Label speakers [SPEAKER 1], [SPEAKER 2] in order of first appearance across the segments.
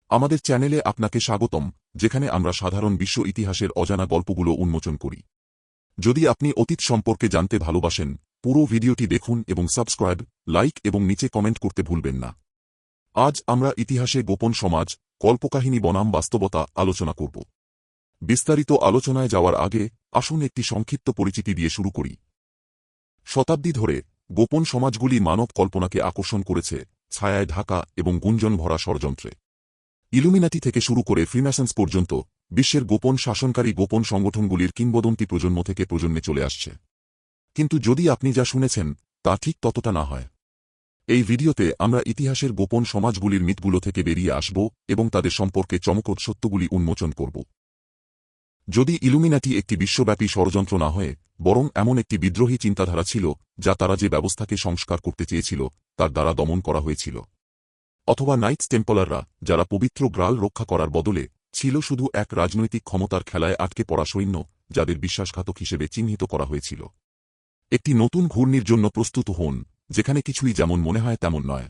[SPEAKER 1] আমাদের চ্যানেলে আপনাকে স্বাগতম, যেখানে আমরা সাধারণ বিশ্ব ইতিহাসের অজানা গল্পগুলো উন্মোচন করি। যদি আপনি অতীত সম্পর্কে জানতে ভালোবাসেন, পুরো ভিডিওটি দেখুন এবং সাবস্ক্রাইব, লাইক এবং নিচে কমেন্ট করতে ভুলবেন না। আজ আমরা ইতিহাসে গোপন সমাজ, কল্পকাহিনী বনাম বাস্তবতা আলোচনা করব। বিস্তারিত আলোচনায় যাওয়ার আগে আসুন একটি সংক্ষিপ্ত পরিচিতি দিয়ে শুরু করি। শতাব্দী ধরে গোপন সমাজগুলি মানব কল্পনাকে আকর্ষণ করেছে, ছায়ায় ঢাকা এবং গুঞ্জন ভরা ষড়যন্ত্রে। ইলুমিনাটি থেকে শুরু করে ফ্রিম্যাসন্স পর্যন্ত বিশ্বের গোপন শাসনকারী গোপন সংগঠনগুলির কিংবদন্তি প্রজন্ম থেকে প্রজন্মে চলে আসছে। কিন্তু যদি আপনি যা শুনেছেন তা ঠিক ততটা না হয়, এই ভিডিওতে আমরা ইতিহাসের গোপন সমাজগুলির মিথগুলো থেকে বেরিয়ে আসব এবং তাদের সম্পর্কে চমকপ্রদ সত্যগুলি উন্মোচন করব। যদি ইলুমিনাটি একটি বিশ্বব্যাপী ষড়যন্ত্র না হয়ে বরং এমন একটি বিদ্রোহী চিন্তাধারা ছিল যা তারা যে ব্যবস্থাকে সংস্কার করতে চেয়েছিল তার দ্বারা দমন করা হয়েছিল, অথবা নাইটস টেম্পলাররা যারা পবিত্র গ্রাল রক্ষা করার বদলে ছিল শুধু এক রাজনৈতিক ক্ষমতার খেলায় আটকে পড়া সৈন্য যাদের বিশ্বাসঘাতক হিসেবে চিহ্নিত করা হয়েছিল। একটি নতুন ঘূর্ণির জন্য প্রস্তুত হন, যেখানে কিছুই যেমন মনে হয় তেমন নয়।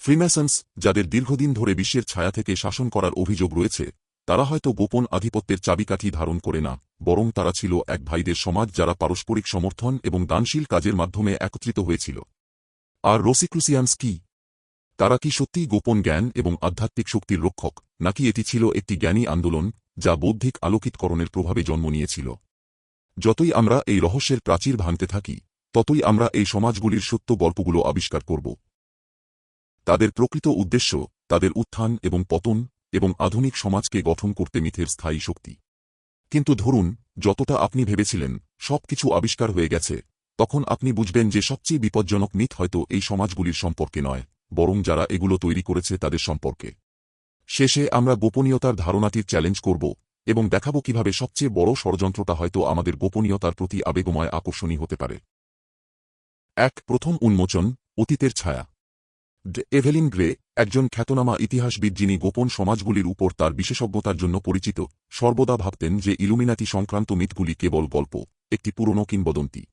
[SPEAKER 1] ফ্রিম্যাসন্স, যাদের দীর্ঘদিন ধরে বিশ্বের ছায়া থেকে শাসন করার অভিযোগ রয়েছে, তারা হয়তো গোপন আধিপত্যের চাবিকাঠি ধারণ করে না, বরং তারা ছিল এক ভাইদের সমাজ যারা পারস্পরিক সমর্থন এবং দানশীল কাজের মাধ্যমে একত্রিত হয়েছিল। আর রসিক্রুসিয়ানস কি? তারা কি সত্যিই গোপন জ্ঞান এবং আধ্যাত্মিক শক্তির রক্ষক, নাকি এটি ছিল একটি জ্ঞানী আন্দোলন যা বৌদ্ধিক আলোকিতকরণের প্রভাবে জন্ম নিয়েছিল? যতই আমরা এই রহস্যের প্রাচীর ভাঙতে থাকি, ততই আমরা এই সমাজগুলির সত্য গল্পগুলো আবিষ্কার করব। তাদের প্রকৃত উদ্দেশ্য, তাদের উত্থান এবং পতন, এবং আধুনিক সমাজকে গঠন করতে মিথের স্থায়ী শক্তি। কিন্তু ধরুন, যতটা আপনি ভেবেছিলেন সবকিছু আবিষ্কার হয়ে গেছে, তখন আপনি বুঝবেন যে সবচেয়ে বিপজ্জনক মিথ হয়তো এই সমাজগুলির সম্পর্কে নয়, বরং যারা এগুলো তৈরি করেছে তাদের সম্পর্কে। শেষে আমরা গোপনীয়তার ধারণাটির চ্যালেঞ্জ করব এবং দেখাব কিভাবে সবচেয়ে বড় ষড়যন্ত্রটা হয়তো আমাদের গোপনীয়তার প্রতি আবেগময় আকর্ষণী হতে পারে। প্রথম উন্মোচন, অতীতের ছায়া। এভেলিন গ্রে, একজন খ্যাতনামা ইতিহাসবিদ যিনি গোপন সমাজগুলির উপর তার বিশেষজ্ঞতার জন্য পরিচিত, সর্বদা ভাবতেন যে ইলুমিনাটি সংক্রান্ত মিথগুলি কেবল গল্প, একটি পুরনো কিংবদন্তি।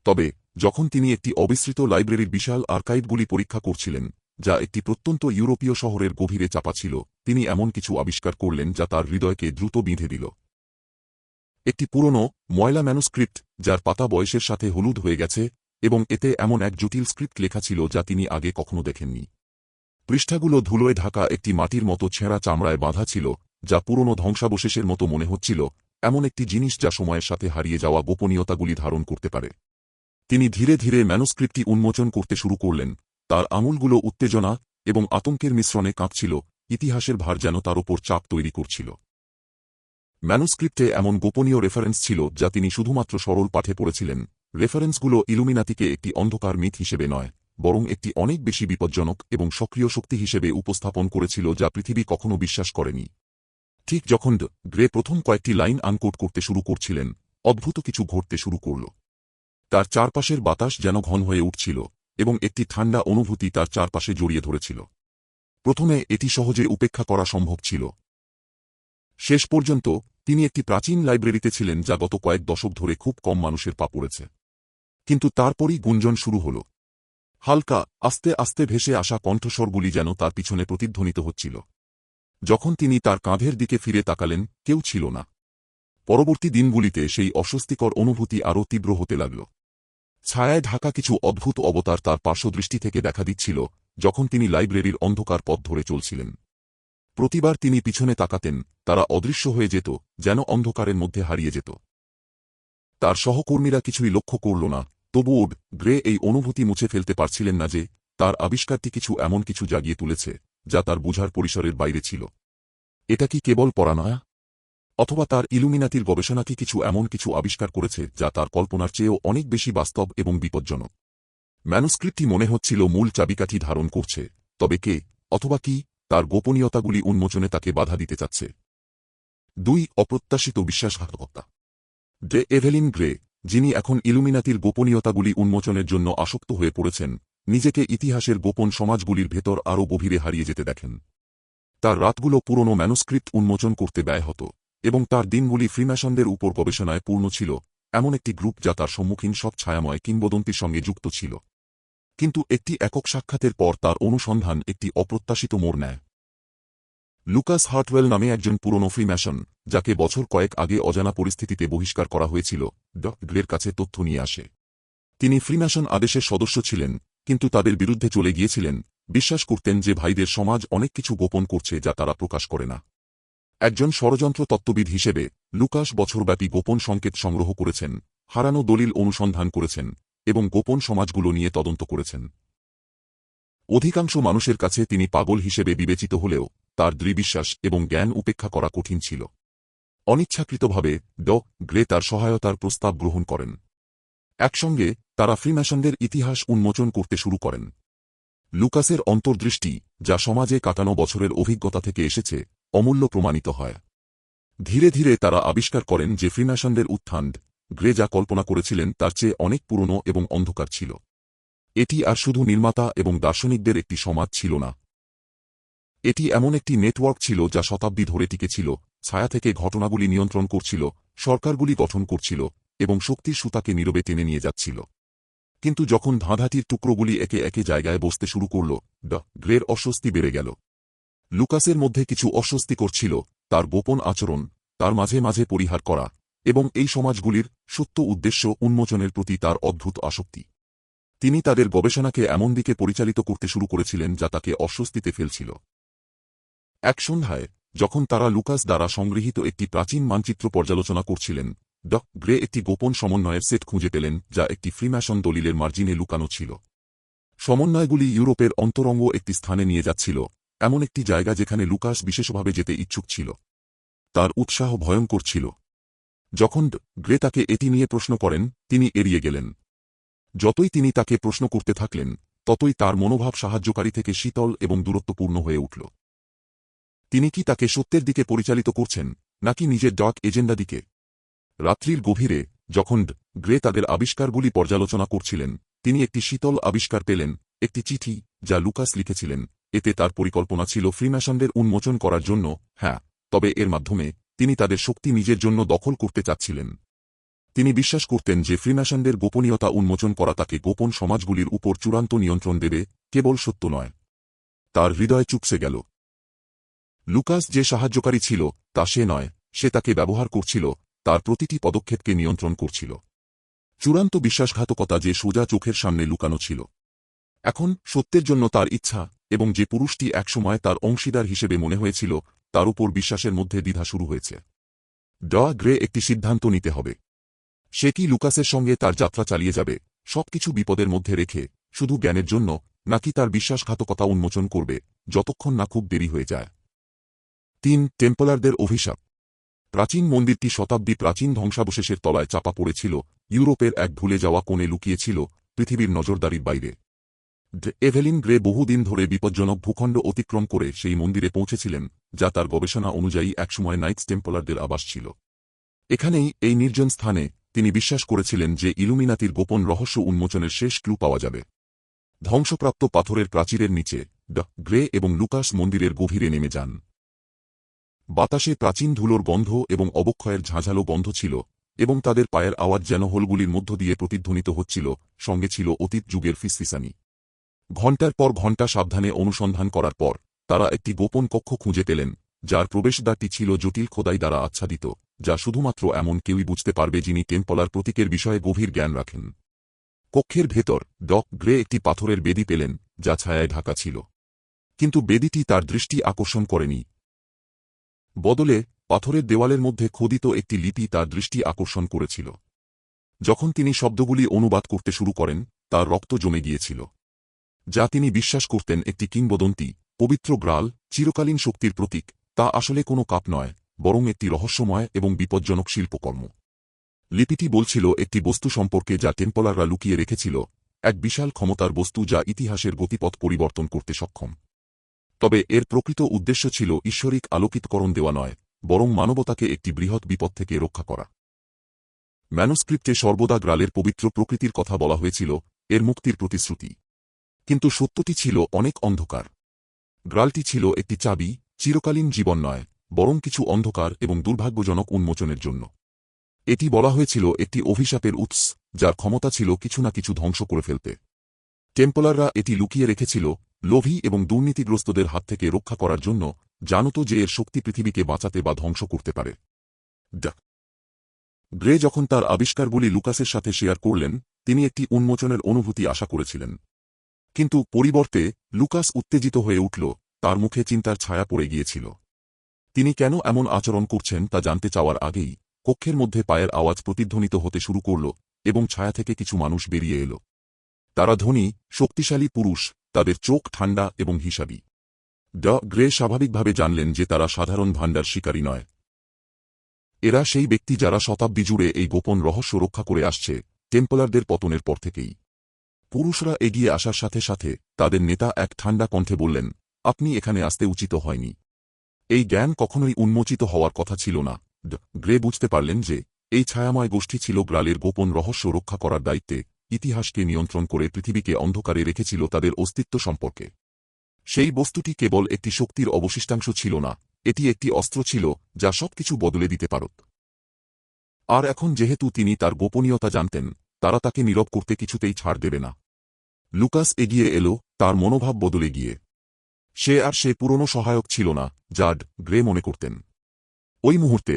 [SPEAKER 1] তবে যখন তিনি একটি অবিস্তৃত লাইব্রেরির বিশাল আর্কাইভগুলি পরীক্ষা করছিলেন, যা একটি প্রত্যন্ত ইউরোপীয় শহরের গভীরে চাপা ছিল, তিনি এমন কিছু আবিষ্কার করলেন যা তার হৃদয়কে দ্রুত বিঁধে দিল। একটি পুরনো, ময়লা ম্যানুস্ক্রিপ্ট যার পাতা বয়সের সাথে হলুদ হয়ে গেছে, এবং এতে এমন এক জটিল স্ক্রিপ্ট লেখা ছিল যা তিনি আগে কখনো দেখেননি। পৃষ্ঠাগুলো ধুলোয় ঢাকা একটি মাটির মতো ছেঁড়া চামড়ায় বাঁধা ছিল, যা পুরনো ধ্বংসাবশেষের মতো মনে হচ্ছিল, এমন একটি জিনিস যা সময়ের সাথে হারিয়ে যাওয়া গোপনীয়তাগুলি ধারণ করতে পারে। তিনি ধীরে ধীরে ম্যানুস্ক্রিপ্টটি উন্মোচন করতে শুরু করলেন। তার আঙুলগুলো উত্তেজনা এবং আতঙ্কের মিশ্রণে কাঁপছিল, ইতিহাসের ভার যেন তার ওপর চাপ তৈরি করছিল। ম্যানুস্ক্রিপ্টে এমন গোপনীয় রেফারেন্স ছিল যা তিনি শুধুমাত্র সরল পাঠে পড়েছিলেন। রেফারেন্সগুলো ইলুমিনাতিকে একটি অন্ধকার মিথ হিসেবে নয়, বরং একটি অনেক বেশি বিপজ্জনক এবং সক্রিয় শক্তি হিসেবে উপস্থাপন করেছিল যা পৃথিবী কখনো বিশ্বাস করেনি। ঠিক যখন গ্রে প্রথম কয়েকটি লাইন আনকোড করতে শুরু করছিলেন, অদ্ভুত কিছু ঘটতে শুরু করল। তার চারপাশের বাতাস যেন ঘন হয়ে উঠছিল, এবং একটি ঠান্ডা অনুভূতি তার চারপাশে জড়িয়ে ধরেছিল। প্রথমে এটি সহজে উপেক্ষা করা সম্ভব ছিল। শেষ পর্যন্ত তিনি একটি প্রাচীন লাইব্রেরিতে ছিলেন যা গত কয়েক দশক ধরে খুব কম মানুষের পা পড়েছে। কিন্তু তারপরই গুঞ্জন শুরু হল। হালকা, আস্তে আস্তে ভেসে আসা কণ্ঠস্বরগুলি যেন তার পিছনে প্রতিধ্বনিত হচ্ছিল। যখন তিনি তার কাঁধের দিকে ফিরে তাকালেন, কেউ ছিল না। পরবর্তী দিনগুলিতে সেই অস্বস্তিকর অনুভূতি আরও তীব্র হতে লাগল। ছায়ায় ঢাকা কিছু অদ্ভুত অবতার তার পার্শ্বদৃষ্টি থেকে দেখা দিচ্ছিল, যখন তিনি লাইব্রেরির অন্ধকার পথ ধরে চলছিলেন। প্রতিবার তিনি পিছনে তাকাতেন, তারা অদৃশ্য হয়ে যেত, যেন অন্ধকারের মধ্যে হারিয়ে যেত। তার সহকর্মীরা কিছুই লক্ষ্য করল না, তবুও গ্রে এই অনুভূতি মুছে ফেলতে পারছিলেন না যে তার আবিষ্কারটি কিছু এমন কিছু জাগিয়ে তুলেছে যা তার বোঝার পরিসরের বাইরে ছিল। এটা কি কেবল পড়ানয়া? অথবা তার ইলুমিনাতির গবেষণা কি কিছু এমন কিছু আবিষ্কার করেছে যা তার কল্পনার চেয়েও অনেক বেশি বাস্তব এবং বিপজ্জনক? ম্যানুস্ক্রিপ্টটি মনে হচ্ছিল মূল চাবিকাঠি ধারণ করছে, তবে কে অথবা কি তার গোপনীয়তাগুলি উন্মোচনে তাকে বাধা দিতে চাচ্ছে? অপ্রত্যাশিত বিশ্বাসঘাতকতা। এভেলিন গ্রে, যিনি এখন ইলুমিনাতির গোপনীয়তাগুলি উন্মোচনের জন্য আসক্ত হয়ে পড়েছেন, নিজেকে ইতিহাসের গোপন সমাজগুলির ভেতর আরও গভীরে হারিয়ে যেতে দেখেন। তার রাতগুলো পুরনো ম্যানুস্ক্রিপ্ট উন্মোচন করতে ব্যয় হতো, এবং তার দিনগুলি ফ্রিম্যাসনদের উপর গবেষণায় পূর্ণ ছিল, এমন একটি গ্রুপ যা তার সম্মুখীন সব ছায়াময় কিংবদন্তির সঙ্গে যুক্ত ছিল। কিন্তু একটি একক সাক্ষাতের পর তার অনুসন্ধান একটি অপ্রত্যাশিত মোড় নেয়। লুকাস হার্টওয়েল নামে একজন পুরনো ফ্রিম্যাসন, যাকে বছর কয়েক আগে অজানা পরিস্থিতিতে বহিষ্কার করা হয়েছিল, গ্রের কাছে তথ্য নিয়ে আসে। তিনি ফ্রিম্যাসন আদেশের সদস্য ছিলেন, কিন্তু তাদের বিরুদ্ধে চলে গিয়েছিলেন, বিশ্বাস করতেন যে ভাইদের সমাজ অনেক কিছু গোপন করছে যা তারা প্রকাশ করে না। একজন ষড়যন্ত্র তত্ত্ববিদ হিসেবে লুকাস বছরব্যাপী গোপন সংকেত সংগ্রহ করেছেন, হারানো দলিল অনুসন্ধান করেছেন এবং গোপন সমাজগুলো নিয়ে তদন্ত করেছেন। অধিকাংশ মানুষের কাছে তিনি পাগল হিসেবে বিবেচিত হলেও তার দৃঢ়বিশ্বাস এবং জ্ঞান উপেক্ষা করা কঠিন ছিল। অনিচ্ছাকৃতভাবে গ্রে তার সহায়তার প্রস্তাব গ্রহণ করেন। একসঙ্গে তারা ফ্রিম্যাসনদের ইতিহাস উন্মোচন করতে শুরু করেন। লুকাসের অন্তর্দৃষ্টি, যা সমাজে কাটানো বছরের অভিজ্ঞতা থেকে এসেছে, অমূল্য প্রমাণিত হয়। ধীরে ধীরে তারা আবিষ্কার করেন যে ফ্রিম্যাসনদের উত্থান, গ্রে যা কল্পনা করেছিলেন তার চেয়ে অনেক পুরনো এবং অন্ধকার ছিল। এটি আর শুধু নির্মাতা এবং দার্শনিকদের একটি সমাজ ছিল না। এটি এমন একটি নেটওয়ার্ক ছিল যা শতাব্দী ধরে টিকেছিল, ছায়া থেকে ঘটনাগুলি নিয়ন্ত্রণ করছিল, সরকারগুলি গঠন করছিল এবং শক্তির সুতাকে নীরবে টেনে নিয়ে যাচ্ছিল। কিন্তু যখন ধাঁধাটির টুকরোগুলি একে একে জায়গায় বসতে শুরু করল, গ্রের অস্বস্তি বেড়ে গেল। লুকাসের মধ্যে কিছু অস্বস্তিকর ছিল, তার গোপন আচরণ, তার মাঝে মাঝে পরিহার করা এবং এই সমাজগুলির সত্য উদ্দেশ্য উন্মোচনের প্রতি তার অদ্ভুত আসক্তি। তিনি তাদের গবেষণাকে এমন দিকে পরিচালিত করতে শুরু করেছিলেন যা তাকে অস্বস্তিতে ফেলছিল। এক সন্ধ্যায়, যখন তারা লুকাস দ্বারা সংগৃহীত একটি প্রাচীন মানচিত্র পর্যালোচনা করছিলেন, গ্রে একটি গোপন সমন্বয়ের সেট খুঁজে পেলেন যা একটি ফ্রিম্যাসন দলিলের মার্জিনে লুকানো ছিল। সমন্বয়গুলি ইউরোপের অন্তরঙ্গ একটি স্থানে নিয়ে যাচ্ছিল, এমন একটি জায়গা যেখানে লুকাস বিশেষভাবে যেতে ইচ্ছুক ছিল। তার উৎসাহ ভয়ঙ্কর ছিল। যখন গ্রে তাকে এটি নিয়ে প্রশ্ন করেন, তিনি এড়িয়ে গেলেন। যতই তিনি তাকে প্রশ্ন করতে থাকলেন, ততই তার মনোভাব সাহায্যকারী থেকে শীতল এবং দূরত্বপূর্ণ হয়ে উঠল। তিনি কি তাকে সত্যের দিকে পরিচালিত করছেন, নাকি নিজের ডার্ক এজেন্ডা দিকে? রাত্রির গভীরে, যখন গ্রে তাদের আবিষ্কারগুলি পর্যালোচনা করছিলেন, তিনি একটি শীতল আবিষ্কার পেলেন, একটি চিঠি যা লুকাস লিখেছিলেন। এতে তার পরিকল্পনা ছিল ফ্রিম্যাসনদের উন্মোচন করার জন্য, হ্যাঁ, তবে এর মাধ্যমে তিনি তাদের শক্তি নিজের জন্য দখল করতে চাচ্ছিলেন। তিনি বিশ্বাস করতেন যে ফ্রিম্যাসনদের গোপনীয়তা উন্মোচন করা তাকে গোপন সমাজগুলির উপর চূড়ান্ত নিয়ন্ত্রণ দেবে, কেবল সত্য নয়। তার হৃদয় চুপসে গেল। লুকাস যে সাহায্যকারী ছিল তা সে নয়, সে তাকে ব্যবহার করছিল, তার প্রতিটি পদক্ষেপকে নিয়ন্ত্রণ করছিল। চূড়ান্ত বিশ্বাসঘাতকতা যে সোজা চোখের সামনে লুকানো ছিল। এখন সত্যের জন্য তার ইচ্ছা, এবং যে পুরুষটি একসময় তার অংশীদার হিসেবে মনে হয়েছিল, তার উপর বিশ্বাসের মধ্যে দ্বিধা শুরু হয়েছে। গ্রে একটি সিদ্ধান্ত নিতে হবে। সে কি লুকাসের সঙ্গে তার যাত্রা চালিয়ে যাবে, সবকিছু বিপদের মধ্যে রেখে, শুধু জ্ঞানের জন্য, নাকি তার বিশ্বাসঘাতকতা উন্মোচন করবে, যতক্ষণ না খুব দেরি হয়ে যায়? ৩. টেম্পলারদের অভিশাপ। প্রাচীন মন্দিরটি শতাব্দী প্রাচীন ধ্বংসাবশেষের তলায় চাপা পড়েছিল, ইউরোপের এক ভুলে যাওয়া কোণে লুকিয়েছিল, পৃথিবীর নজরদারির বাইরে। এভেলিন গ্রে বহুদিন ধরে বিপজ্জনক ভূখণ্ড অতিক্রম করে সেই মন্দিরে পৌঁছেছিলেন, যা তার গবেষণা অনুযায়ী একসময় নাইটস টেম্পলারদের আবাস ছিল। এখানেই, এই নির্জন স্থানে, তিনি বিশ্বাস করেছিলেন যে ইলুমিনাতির গোপন রহস্য উন্মোচনের শেষ ক্লু পাওয়া যাবে। ধ্বংসপ্রাপ্ত পাথরের প্রাচীরের নিচে, গ্রে এবং লুকাস মন্দিরের গভীরে নেমে যান। বাতাসে প্রাচীন ধুলোর গন্ধ এবং অবক্ষয়ের ঝাঁঝালো গন্ধ ছিল, এবং তাদের পায়ের আওয়াজ যেন হোলগুলির মধ্য দিয়ে প্রতিধ্বনিত হচ্ছিল, সঙ্গে ছিল অতীত যুগের ফিসফিসানি। ঘণ্টার পর ঘণ্টা সাবধানে অনুসন্ধান করার পর, তারা একটি গোপন কক্ষ খুঁজে পেলেন, যার প্রবেশদ্বারটি ছিল জটিল খোদাই দ্বারা আচ্ছাদিত, যা শুধুমাত্র এমন কেউই বুঝতে পারবে যিনি টেম্পলার প্রতীকের বিষয়ে গভীর জ্ঞান রাখেন। কক্ষের ভেতর, গ্রে একটি পাথরের বেদি পেলেন, যা ছায়ায় ঢাকা ছিল। কিন্তু বেদিটি তার দৃষ্টি আকর্ষণ করেনি। বদলে, পাথরের দেওয়ালের মধ্যে খোদিত একটি লিপি তার দৃষ্টি আকর্ষণ করেছিল। যখন তিনি শব্দগুলি অনুবাদ করতে শুরু করেন, তার রক্ত জমে গিয়েছিল। যা তিনি বিশ্বাস করতেন একটি কিংবদন্তি, পবিত্র গ্রাল, চিরকালীন শক্তির প্রতীক, তা আসলে কোনো কাপ নয়, বরং একটি রহস্যময় এবং বিপজ্জনক শিল্পকর্ম। লিপিটি বলছিল একটি বস্তু সম্পর্কে যা টেম্পলাররা লুকিয়ে রেখেছিল, এক বিশাল ক্ষমতার বস্তু যা ইতিহাসের গতিপথ পরিবর্তন করতে সক্ষম। তবে এর প্রকৃত উদ্দেশ্য ছিল ঈশ্বরিক আলোকিতকরণ দেওয়া নয়, বরং মানবতাকে একটি বৃহৎ বিপদ থেকে রক্ষা করা। ম্যানুস্ক্রিপ্টে সর্বদা গ্রালের পবিত্র প্রকৃতির কথা বলা হয়েছিল, এর মুক্তির প্রতিশ্রুতি। কিন্তু সত্যটি ছিল অনেক অন্ধকার। গ্রালটি ছিল একটি চাবি, চিরকালীন জীবন নয়, বরং কিছু অন্ধকার এবং দুর্ভাগ্যজনক উন্মোচনের জন্য। এটি বলা হয়েছিল একটি অভিশাপের উৎস, যার ক্ষমতা ছিল কিছু না কিছু ধ্বংস করে ফেলতে। টেম্পলাররা এটি লুকিয়ে রেখেছিল, লোভী এবং দুর্নীতিগ্রস্তদের হাত থেকে রক্ষা করার জন্য, জানত যে এর শক্তি পৃথিবীকে বাঁচাতে বা ধ্বংস করতে পারে। গ্রে যখন তার আবিষ্কারগুলি লুকাসের সাথে শেয়ার করলেন, তিনি একটি উন্মোচনের অনুভূতি আশা করেছিলেন। কিন্তু পরিবর্তে লুকাস উত্তেজিত হয়ে উঠল, তার মুখে চিন্তার ছায়া পড়ে গিয়েছিল। তিনি কেন এমন আচরণ করছেন তা জানতে চাওয়ার আগেই কক্ষের মধ্যে পায়ের আওয়াজ প্রতিধ্বনিত হতে শুরু করল এবং ছায়া থেকে কিছু মানুষ বেরিয়ে এল। তারা ধনী, শক্তিশালী পুরুষ, তাদের চোখ ঠান্ডা এবং হিসাবী। গ্রে স্বাভাবিকভাবে জানলেন যে তারা সাধারণ ভাণ্ডার শিকারী নয়। এরা সেই ব্যক্তি যারা শতাব্দী জুড়ে এই গোপন রহস্য রক্ষা করে আসছে, টেম্পলারদের পতনের পর থেকেই। পুরুষরা এগিয়ে আসার সাথে সাথে তাদের নেতা এক ঠান্ডা কণ্ঠে বললেন, আপনি এখানে আসতে উচিত হয়নি। এই জ্ঞান কখনোই উন্মোচিত হওয়ার কথা ছিল না। গ্রে বুঝতে পারলেন যে এই ছায়াময় গোষ্ঠী ছিল গ্রালের গোপন রহস্য রক্ষা করার দায়িত্বে, ইতিহাসকে নিয়ন্ত্রণ করে পৃথিবীকে অন্ধকারে রেখেছিল তাদের অস্তিত্ব সম্পর্কে। সেই বস্তুটি কেবল একটি শক্তির অবশিষ্টাংশ ছিল না, এটি একটি অস্ত্র ছিল যা সবকিছু বদলে দিতে পারত। আর এখন যেহেতু তিনি তার গোপনীয়তা জানতেন, তারা তাকে নীরব করতে কিছুতেই ছাড় দেবে না। লুকাস এগিয়ে এলো, তার মনোভাব বদলে গিয়ে। সে পুরনো সহায়ক ছিল না, যা গ্রে মনে করতেন। ওই মুহূর্তে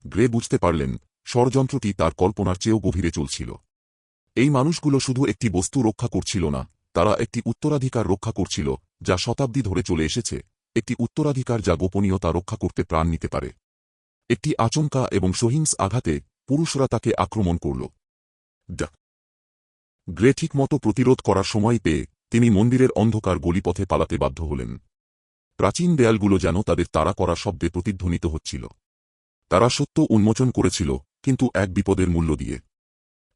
[SPEAKER 1] গ্রে বুঝতে পারলেন, ষড়যন্ত্রটি তার কল্পনার চেয়েও গভীরে চলছিল। এই মানুষগুলো শুধু একটি বস্তু রক্ষা করছিল না, তারা একটি উত্তরাধিকার রক্ষা করছিল যা শতাব্দী ধরে চলে এসেছে, একটি উত্তরাধিকার যা গোপনীয়তা রক্ষা করতে প্রাণ নিতে পারে। একটি আচমকা এবং সহিংস আঘাতে পুরুষরা তাকে আক্রমণ করল। গ্রে ঠিকমতো প্রতিরোধ করার সময় পেয়ে তিনি মন্দিরের অন্ধকার গলিপথে পালাতে বাধ্য হলেন। প্রাচীন দেয়ালগুলো যেন তাদের তাড়া করা শব্দে প্রতিধ্বনিত হচ্ছিল। তারা সত্য উন্মোচন করেছিল, কিন্তু এক বিপদের মূল্য দিয়ে।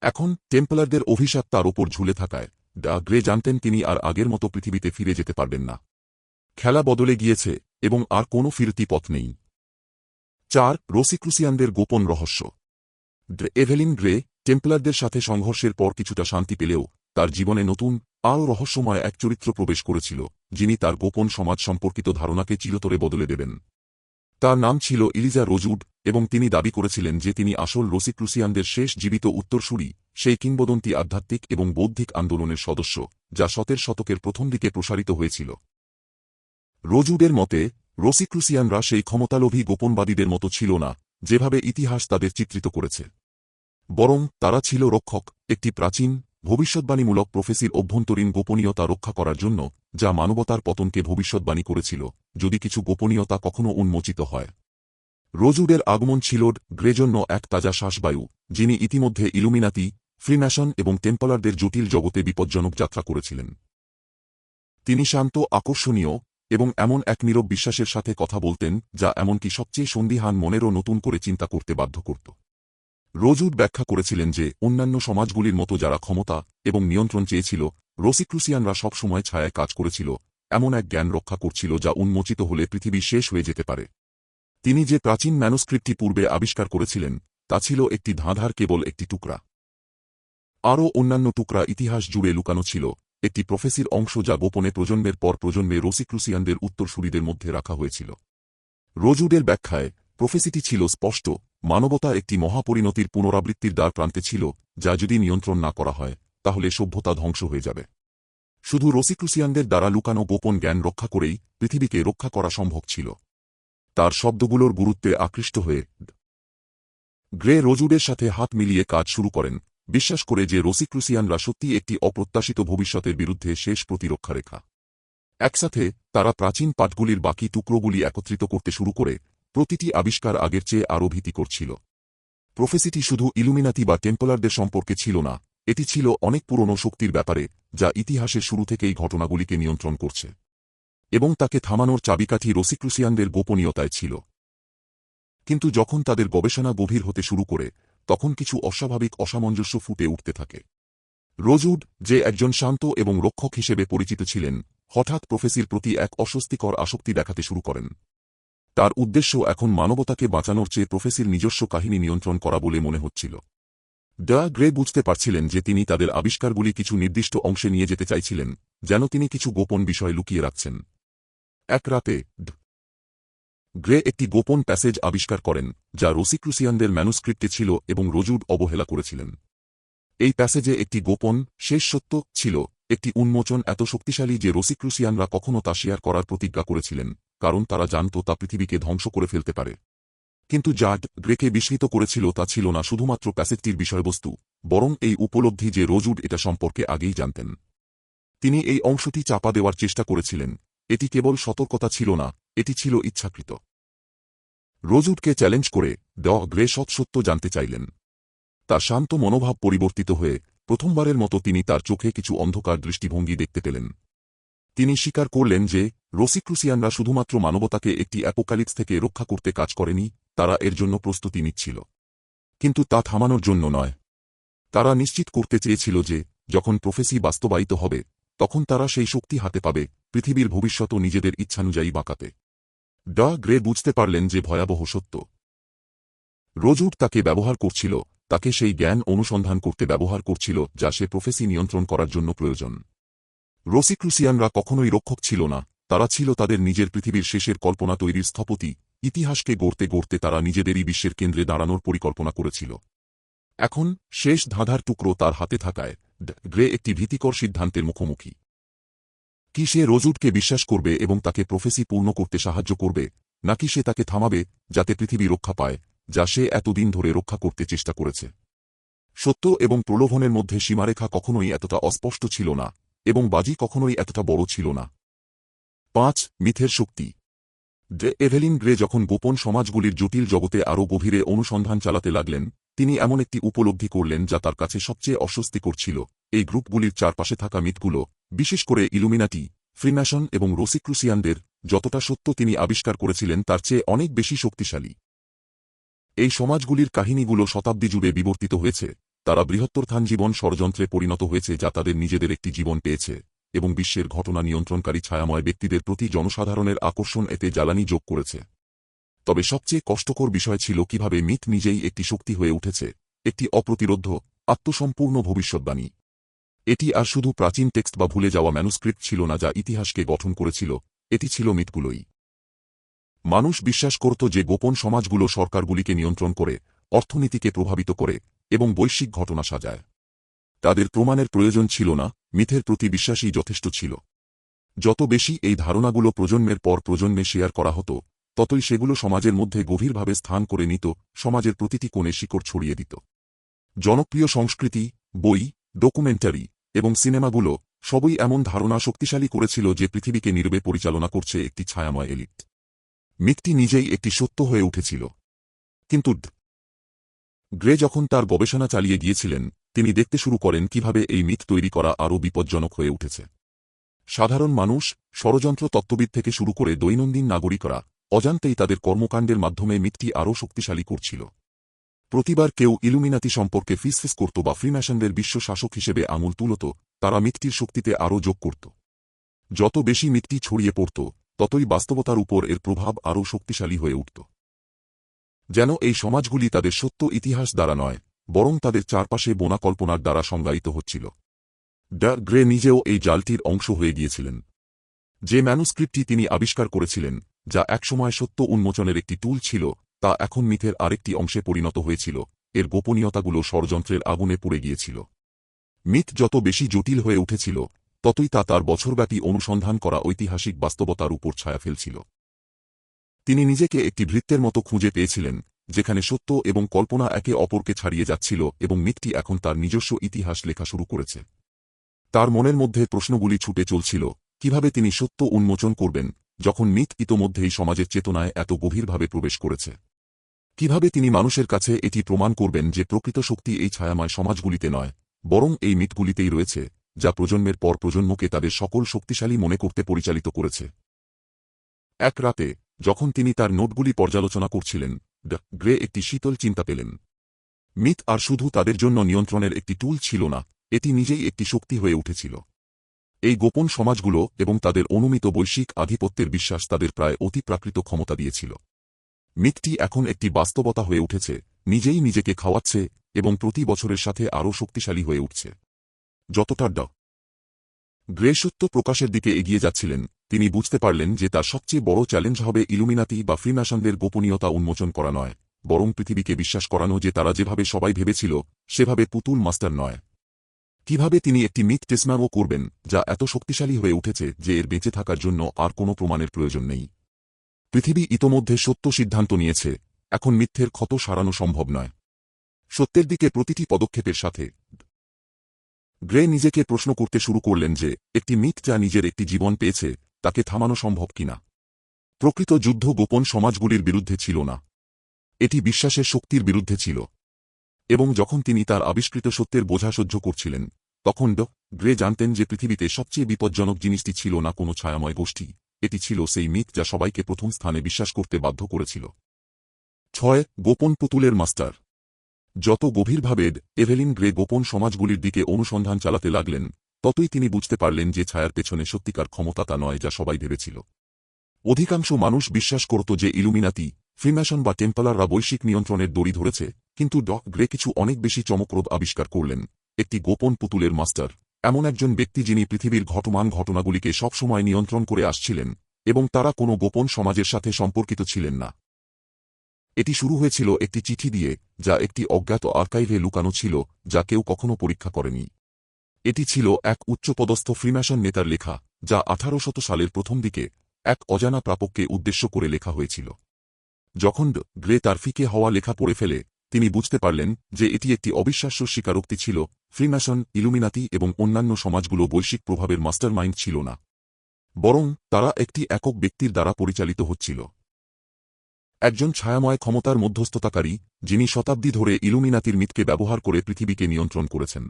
[SPEAKER 1] এখন টেম্পলারদের অভিশাপ তার ওপর ঝুলে থাকায় গ্রে জানতেন তিনি আর আগের মতো পৃথিবীতে ফিরে যেতে পারবেন না। খেলা বদলে গিয়েছে এবং আর কোনো ফিরতি পথ নেই। 4. রোসিক্রুসিয়ানদের গোপন রহস্য। এভেলিন গ্রে টেম্পলারদের সাথে সংঘর্ষের পর কিছুটা শান্তি পেলেও তার জীবনে নতুন, আরও রহস্যময় এক চরিত্র প্রবেশ করেছিল, যিনি তার গোপন সমাজ সম্পর্কিত ধারণাকে চিরতরে বদলে দেবেন। তার নাম ছিল ইলিজা রোজউড এবং তিনি দাবি করেছিলেন যে তিনি আসল রোসিক্রুসিয়ানদের শেষ জীবিত উত্তরসূরি, সেই কিংবদন্তি আধ্যাত্মিক এবং বৌদ্ধিক আন্দোলনের সদস্য যা 17 শতকের প্রথম দিকে প্রসারিত হয়েছিল। রোজউডের মতে রোসিক্রুসিয়ানরা সেই ক্ষমতালোভী গোপনবাদীদের মতো ছিল না যেভাবে ইতিহাস তাদের চিত্রিত করেছে। বরং তারা ছিল রক্ষক, একটি প্রাচীন, ভবিষ্যৎবাণীমূলক প্রফেসির অভ্যন্তরীণ গোপনীয়তা রক্ষা করার জন্য, যা মানবতার পতনকে ভবিষ্যৎবাণী করেছিল যদি কিছু গোপনীয়তা কখনো উন্মোচিত হয়। রোজউডের আগমন ছিল গ্রের জন্য এক তাজা শ্বাসবায়ু, যিনি ইতিমধ্যে ইলুমিনাতি, ফ্রিম্যাসন এবং টেম্পলারদের জটিল জগতে বিপজ্জনক যাত্রা করেছিলেন। তিনি শান্ত, আকর্ষণীয় এবং এমন এক নীরব বিশ্বাসের সাথে কথা বলতেন যা এমনকি সবচেয়ে সন্দিহান মনেরও নতুন করে চিন্তা করতে বাধ্য করত। রোজউড ব্যাখ্যা করেছিলেন যে অন্যান্য সমাজগুলির মতো যারা ক্ষমতা এবং নিয়ন্ত্রণ চেয়েছিল, রোসিক্রুসিয়ানরা সবসময় ছায়ায় কাজ করেছিল, এমন এক জ্ঞান রক্ষা করছিল যা উন্মোচিত হলে পৃথিবী শেষ হয়ে যেতে পারে। তিনি যে প্রাচীন ম্যানুস্ক্রিপ্টটি পূর্বে আবিষ্কার করেছিলেন তা ছিল একটি ধাঁধার কেবল একটি টুকরা। আরও অন্যান্য টুকরা ইতিহাস জুড়ে লুকানো ছিল, একটি প্রফেসির অংশ যা গোপনে প্রজন্মের পর প্রজন্মে রোসিক্রুসিয়ানদের উত্তরসূরিদের মধ্যে রাখা হয়েছিল। রোজউডের ব্যাখ্যায় প্রফেসিটি ছিল স্পষ্ট, মানবতা একটি মহাপরিণতির পুনরাবৃত্তির দ্বার প্রান্তে ছিল, যা যদি নিয়ন্ত্রণ না করা হয় তাহলে সভ্যতা ধ্বংস হয়ে যাবে। শুধু রোসিক্রুসিয়ানদের দ্বারা লুকানো গোপন জ্ঞান রক্ষা করেই পৃথিবীকে রক্ষা করা সম্ভব ছিল। তার শব্দগুলোর গুরুত্বে আকৃষ্ট হয়ে গ্রে রোজউডের সাথে হাত মিলিয়ে কাজ শুরু করেন, বিশ্বাস করে যে রোসিক্রুসিয়ানরা সত্যি একটি অপ্রত্যাশিত ভবিষ্যতের বিরুদ্ধে শেষ প্রতিরক্ষা রেখা। একসাথে তারা প্রাচীন পাঠগুলির বাকি টুকরোগুলি একত্রিত করতে শুরু করে, প্রতিটি আবিষ্কার আগের চেয়ে আরও ভীতিকর ছিল। প্রফেসিটি শুধু ইলুমিনাতি বা টেম্পলারদের সম্পর্কে ছিল না, এটি ছিল অনেক পুরনো শক্তির ব্যাপারে যা ইতিহাসের শুরু থেকেই ঘটনাগুলিকে নিয়ন্ত্রণ করছে, এবং তাকে থামানোর চাবিকাঠি রোসিক্রুসিয়ানদের গোপনীয়তায় ছিল। কিন্তু যখন তাদের গবেষণা গভীর হতে শুরু করে, তখন কিছু অস্বাভাবিক অসামঞ্জস্য ফুটে উঠতে থাকে। রোজউড, যে একজন শান্ত এবং রক্ষক হিসেবে পরিচিত ছিলেন, হঠাৎ প্রফেসির প্রতি এক অস্বস্তিকর আসক্তি দেখাতে শুরু করেন। তার উদ্দেশ্য এখন মানবতাকে বাঁচানোর চেয়ে প্রফেসির নিজস্ব কাহিনী নিয়ন্ত্রণ করা বলে মনে হচ্ছিল। গ্রে বুঝতে পারছিলেন যে তিনি তাদের আবিষ্কারগুলি কিছু নির্দিষ্ট অংশে নিয়ে যেতে চাইছিলেন, যেন তিনি কিছু গোপন বিষয় লুকিয়ে রাখছেন। এক রাতে গ্রে একটি গোপন প্যাসেজ আবিষ্কার করেন যা রোসিক্রুসিয়ানদের ম্যানুস্ক্রিপ্টে ছিল এবং রোজউড অবহেলা করেছিলেন। এই প্যাসেজে একটি গোপন, শেষ সত্য ছিল, একটি উন্মোচন এত শক্তিশালী যে রোসিক্রুসিয়ানরা কখনও তা শেয়ার করার প্রতিজ্ঞা করেছিলেন, কারণ তারা জানত তা পৃথিবীকে ধ্বংস করে ফেলতে পারে। কিন্তু যা গ্রেকে বিস্মিত করেছিল তা ছিল না শুধুমাত্র ক্যাসেটটির বিষয়বস্তু, বরং এই উপলব্ধি যে রোজউড এটা সম্পর্কে আগেই জানতেন। তিনি এই অংশটি চাপা দেওয়ার চেষ্টা করেছিলেন। এটি কেবল সতর্কতা ছিল না, এটি ছিল ইচ্ছাকৃত। রোজউডকে চ্যালেঞ্জ করে গ্রে সত্য জানতে চাইলেন। তার শান্ত মনোভাব পরিবর্তিত হয়ে প্রথমবারের মতো তিনি তার চোখে কিছু অন্ধকার দৃষ্টিভঙ্গি দেখতে পেলেন। তিনি স্বীকার করলেন যে রোসিক্রুসিয়ানরা শুধুমাত্র মানবতাকে একটি অ্যাপোকালিপস থেকে রক্ষা করতে কাজ করেনি, তারা এর জন্য প্রস্তুতি নিচ্ছিল। কিন্তু তা থামানোর জন্য নয়। তারা নিশ্চিত করতে চেয়েছিল যে যখন প্রফেসি বাস্তবায়িত হবে তখন তারা সেই শক্তি হাতে পাবে পৃথিবীর ভবিষ্যৎও নিজেদের ইচ্ছানুযায়ী বাঁকাতে। গ্রে বুঝতে পারলেন যে ভয়াবহ সত্য। রোজউড তাকে ব্যবহার করছিল, তাকে সেই জ্ঞান অনুসন্ধান করতে ব্যবহার করছিল যা সে প্রফেসি নিয়ন্ত্রণ করার জন্য প্রয়োজন। রোসিক্রুসিয়ানরা কখনোই রক্ষক ছিল না, তারা ছিল তাদের নিজের পৃথিবীর শেষের কল্পনা তৈরির স্থপতি। ইতিহাসকে গড়তে গড়তে তারা নিজেদেরই বিশ্বের কেন্দ্রে দাঁড়ানোর পরিকল্পনা করেছিল। এখন শেষ ধাঁধার টুকরো তার হাতে থাকায় গ্রে একটি ভীতিকর সিদ্ধান্তের মুখোমুখি। কি সে রোজউডকে বিশ্বাস করবে এবং তাকে প্রফেসি পূর্ণ করতে সাহায্য করবে, নাকি সে তাকে থামাবে যাতে পৃথিবী রক্ষা পায় যা সে এতদিন ধরে রক্ষা করতে চেষ্টা করেছে? সত্য এবং প্রলোভনের মধ্যে সীমারেখা কখনোই এতটা অস্পষ্ট ছিল না, এবং বাজি কখনোই এতটা বড় ছিল না। 5. মিথের শক্তি। এভেলিন গ্রে যখন গোপন সমাজগুলির জটিল জগতে আরও গভীরে অনুসন্ধান চালাতে লাগলেন, তিনি এমন একটি উপলব্ধি করলেন যা তার কাছে সবচেয়ে অস্বস্তিকর ছিল। এই গ্রুপগুলির চারপাশে থাকা মিথগুলো, বিশেষ করে ইলুমিনাটি, ফ্রিম্যাসন এবং রোসিক্রুসিয়ানদের, যতটা সত্য তিনি আবিষ্কার করেছিলেন তার চেয়ে অনেক বেশি শক্তিশালী। এই সমাজগুলির কাহিনীগুলো শতাব্দী জুড়ে বিবর্তিত হয়েছে, তারা বৃহত্তর জীবন ষড়যন্ত্রে পরিণত হয়েছে যা তাদের নিজেদের একটি জীবন পেয়েছে, এবং বিশ্বের ঘটনা নিয়ন্ত্রণকারী ছায়াময় ব্যক্তিদের প্রতি জনসাধারণের আকর্ষণ এতে জ্বালানি যোগ করেছে। তবে সবচেয়ে কষ্টকর বিষয় ছিল কিভাবে মিথ নিজেই একটি শক্তি হয়ে উঠেছে, একটি অপ্রতিরোধ্য, আত্মসম্পূর্ণ ভবিষ্যদ্বাণী। এটি আর শুধু প্রাচীন টেক্সট বা ভুলে যাওয়া ম্যানুস্ক্রিপ্ট ছিল না যা ইতিহাসকে গঠন করেছিল, এটি ছিল মিথগুলোই। মানুষ বিশ্বাস করত যে গোপন সমাজগুলো সরকারগুলিকে নিয়ন্ত্রণ করে, অর্থনীতিকে প্রভাবিত করে, এবং বৈশ্বিক ঘটনা সাজায়। তাদের প্রমাণের প্রয়োজন ছিল না, মিথের প্রতি বিশ্বাসই যথেষ্ট ছিল। যত বেশি এই ধারণাগুলো প্রজন্মের পর প্রজন্মে শেয়ার করা হতো, ততই সেগুলো সমাজের মধ্যে গভীরভাবে স্থান করে নিত, সমাজের প্রতিটি কোণে শিকড় ছড়িয়ে দিত। জনপ্রিয় সংস্কৃতি, বই, ডকুমেন্টারি এবং সিনেমাগুলো সবই এমন ধারণা শক্তিশালী করেছিল যে পৃথিবীকে নীরবে পরিচালনা করছে একটি ছায়াময় এলিট। মিথটি নিজেই একটি সত্য হয়ে উঠেছিল। কিন্তু গ্রে যখন তার গবেষণা চালিয়ে গিয়েছিলেন, তিনি দেখতে শুরু করেন কিভাবে এই মিথ তৈরি করা আরও বিপজ্জনক হয়ে উঠেছে। সাধারণ মানুষ, ষড়যন্ত্র তত্ত্ববিদ থেকে শুরু করে দৈনন্দিন নাগরিকরা অজান্তেই তাদের কর্মকাণ্ডের মাধ্যমে মিথটি আরও শক্তিশালী করছিল। প্রতিবার কেউ ইলুমিনাতি সম্পর্কে ফিসফিস করত বা ফ্রিম্যাসনদের বিশ্ব শাসক হিসেবে আঙুল তুলত, তারা মিথটির শক্তিতে আরও যোগ করত। যত বেশি মিথটি ছড়িয়ে পড়ত, ততই বাস্তবতার উপর এর প্রভাব আরও শক্তিশালী হয়ে উঠত। যেন এই সমাজগুলি তাদের সত্য ইতিহাস দ্বারা নয়, বরং তাদের চারপাশে বোনা কল্পনার দ্বারা সংজ্ঞায়িত হচ্ছিল। গ্রে নিজেও এই জালটির অংশ হয়ে গিয়েছিলেন। যে ম্যানুস্ক্রিপ্টটি তিনি আবিষ্কার করেছিলেন, যা একসময় সত্য উন্মোচনের একটি টুল ছিল, তা এখন মিথের আরেকটি অংশে পরিণত হয়েছিল। এর গোপনীয়তাগুলো ষড়যন্ত্রের আগুনে পুড়ে গিয়েছিল। মিথ যত বেশি জটিল হয়ে উঠেছিল, ততই তা তার বছরব্যাপী অনুসন্ধান করা ঐতিহাসিক বাস্তবতার উপর ছায়া ফেলছিল। তিনি নিজেকে একটি ভৃত্যের মতো খুঁজে পেয়েছিলেন, যেখানে সত্য এবং কল্পনা একে অপরকে ছাড়িয়ে যাচ্ছিল, এবং মিথটি এখন তার নিজস্ব ইতিহাস লেখা শুরু করেছে। তার মনের মধ্যে প্রশ্নগুলি ছুটে চলছিল, কিভাবে তিনি সত্য উন্মোচন করবেন যখন মিথ ইতোমধ্যেই সমাজের চেতনায় এত গভীরভাবে প্রবেশ করেছে? কিভাবে তিনি মানুষের কাছে এটি প্রমাণ করবেন যে প্রকৃত শক্তি এই ছায়াময় সমাজগুলিতে নয়, বরং এই মিথগুলিতেই রয়েছে, যা প্রজন্মের পর প্রজন্মকে তাদের সকল শক্তিশালী মনে করতে পরিচালিত করেছে? এক রাতে, যখন তিনি তার নোটগুলি পর্যালোচনা করছিলেন, গ্রে একটি শীতল চিন্তা পেলেন। মিথ আর শুধু তাদের জন্য নিয়ন্ত্রণের একটি টুল ছিল না, এটি নিজেই একটি শক্তি হয়ে উঠেছিল। এই গোপন সমাজগুলো এবং তাদের অনুমিত বৈশ্বিক আধিপত্যের বিশ্বাস তাদের প্রায় অতিপ্রাকৃত ক্ষমতা দিয়েছিল। মিথটি এখন একটি বাস্তবতা হয়ে উঠেছে, নিজেই নিজেকে খাওয়াচ্ছে এবং প্রতি বছরের সাথে আরও শক্তিশালী হয়ে উঠছে। যতটা গ্রে সত্য প্রকাশের দিকে এগিয়ে যাচ্ছিলেন, তিনি বুঝতে পারলেন যে তার সবচেয়ে বড় চ্যালেঞ্জ হবে ইলুমিনাতি বা ফ্রিম্যাসনদের গোপনীয়তা উন্মোচন করা নয়, বরং পৃথিবীকে বিশ্বাস করানো যে তারা যেভাবে সবাই ভেবেছিল, সেভাবে পুতুল মাস্টার নয়। কিভাবে তিনি একটি মিথ টেসমাও করবেন যা এত শক্তিশালী হয়ে উঠেছে যে এর বেঁচে থাকার জন্য আর কোনো প্রমাণের প্রয়োজন নেই? পৃথিবী ইতোমধ্যে সত্য সিদ্ধান্ত নিয়েছে, এখন মিথ্যের ক্ষত সারানো সম্ভব নয়। সত্যের দিকে প্রতিটি পদক্ষেপের সাথে গ্রে নিজেকে প্রশ্ন করতে শুরু করলেন যে একটি মিথ যা নিজের একটি জীবন পেয়েছে তাকে থামানো সম্ভব কিনা। প্রকৃত যুদ্ধ গোপন সমাজগুলির বিরুদ্ধে ছিল না, এটি বিশ্বাসের শক্তির বিরুদ্ধে ছিল। এবং যখন তিনি তার আবিষ্কৃত সত্যের বোঝা সহ্য করছিলেন, তখন গ্রে জানতেন যে পৃথিবীতে সবচেয়ে বিপজ্জনক জিনিসটি ছিল না কোনো ছায়াময় গোষ্ঠী, এটি ছিল সেই মিথ যা সবাইকে প্রথম স্থানে বিশ্বাস করতে বাধ্য করেছিল। 6. গোপন পুতুলের মাস্টার। যত গভীরভাবে এভেলিন গ্রে গোপন সমাজগুলির দিকে অনুসন্ধান চালাতে লাগলেন, ততই তিনি বুঝতে পারলেন যে ছায়ার পেছনে সত্যিকার ক্ষমতা তা নয় যা সবাই ভেবেছিল। অধিকাংশ মানুষ বিশ্বাস করত যে ইলুমিনাতি, ফ্রিম্যাসন বা টেম্পলাররা বৈশ্বিক নিয়ন্ত্রণের দড়ি ধরেছে, কিন্তু গ্রে কিছু অনেক বেশি চমকপ্রদ আবিষ্কার করলেন, একটি গোপন পুতুলের মাস্টার, এমন একজন ব্যক্তি যিনি পৃথিবীর ঘটমান ঘটনাগুলিকে সবসময় নিয়ন্ত্রণ করে আসছিলেন, এবং তারা কোনো গোপন সমাজের সাথে সম্পর্কিত ছিলেন না। এটি শুরু হয়েছিল একটি চিঠি দিয়ে, যা একটি অজ্ঞাত আর্কাইভে লুকানো ছিল, যা কেউ কখনো পরীক্ষা করেনি। এটি ছিল এক উচ্চপদস্থ ফ্রিম্যাসন নেতার লেখা, যা 1800 সালের প্রথম দিকে এক অজানা প্রাপককে উদ্দেশ্য করে লেখা হয়েছিল। যখন গ্রে তার ফিকে হওয়া লেখা পড়ে ফেলে, তিনি বুঝতে পারলেন যে এটি একটি অবিশ্বাস্য স্বীকারোক্তি ছিল, ফ্রিম্যাসন, ইলুমিনাতি এবং অন্যান্য সমাজগুলো বৈশ্বিক প্রভাবের মাস্টারমাইন্ড ছিল না, বরং তারা একটি একক ব্যক্তির দ্বারা পরিচালিত হচ্ছিল। একজন ছায়াময় ক্ষমতার মধ্যস্থতাকারী, যিনি শতাব্দী ধরে ইলুমিনাতির মিথকে ব্যবহার করে পৃথিবীকে নিয়ন্ত্রণ করেছেন।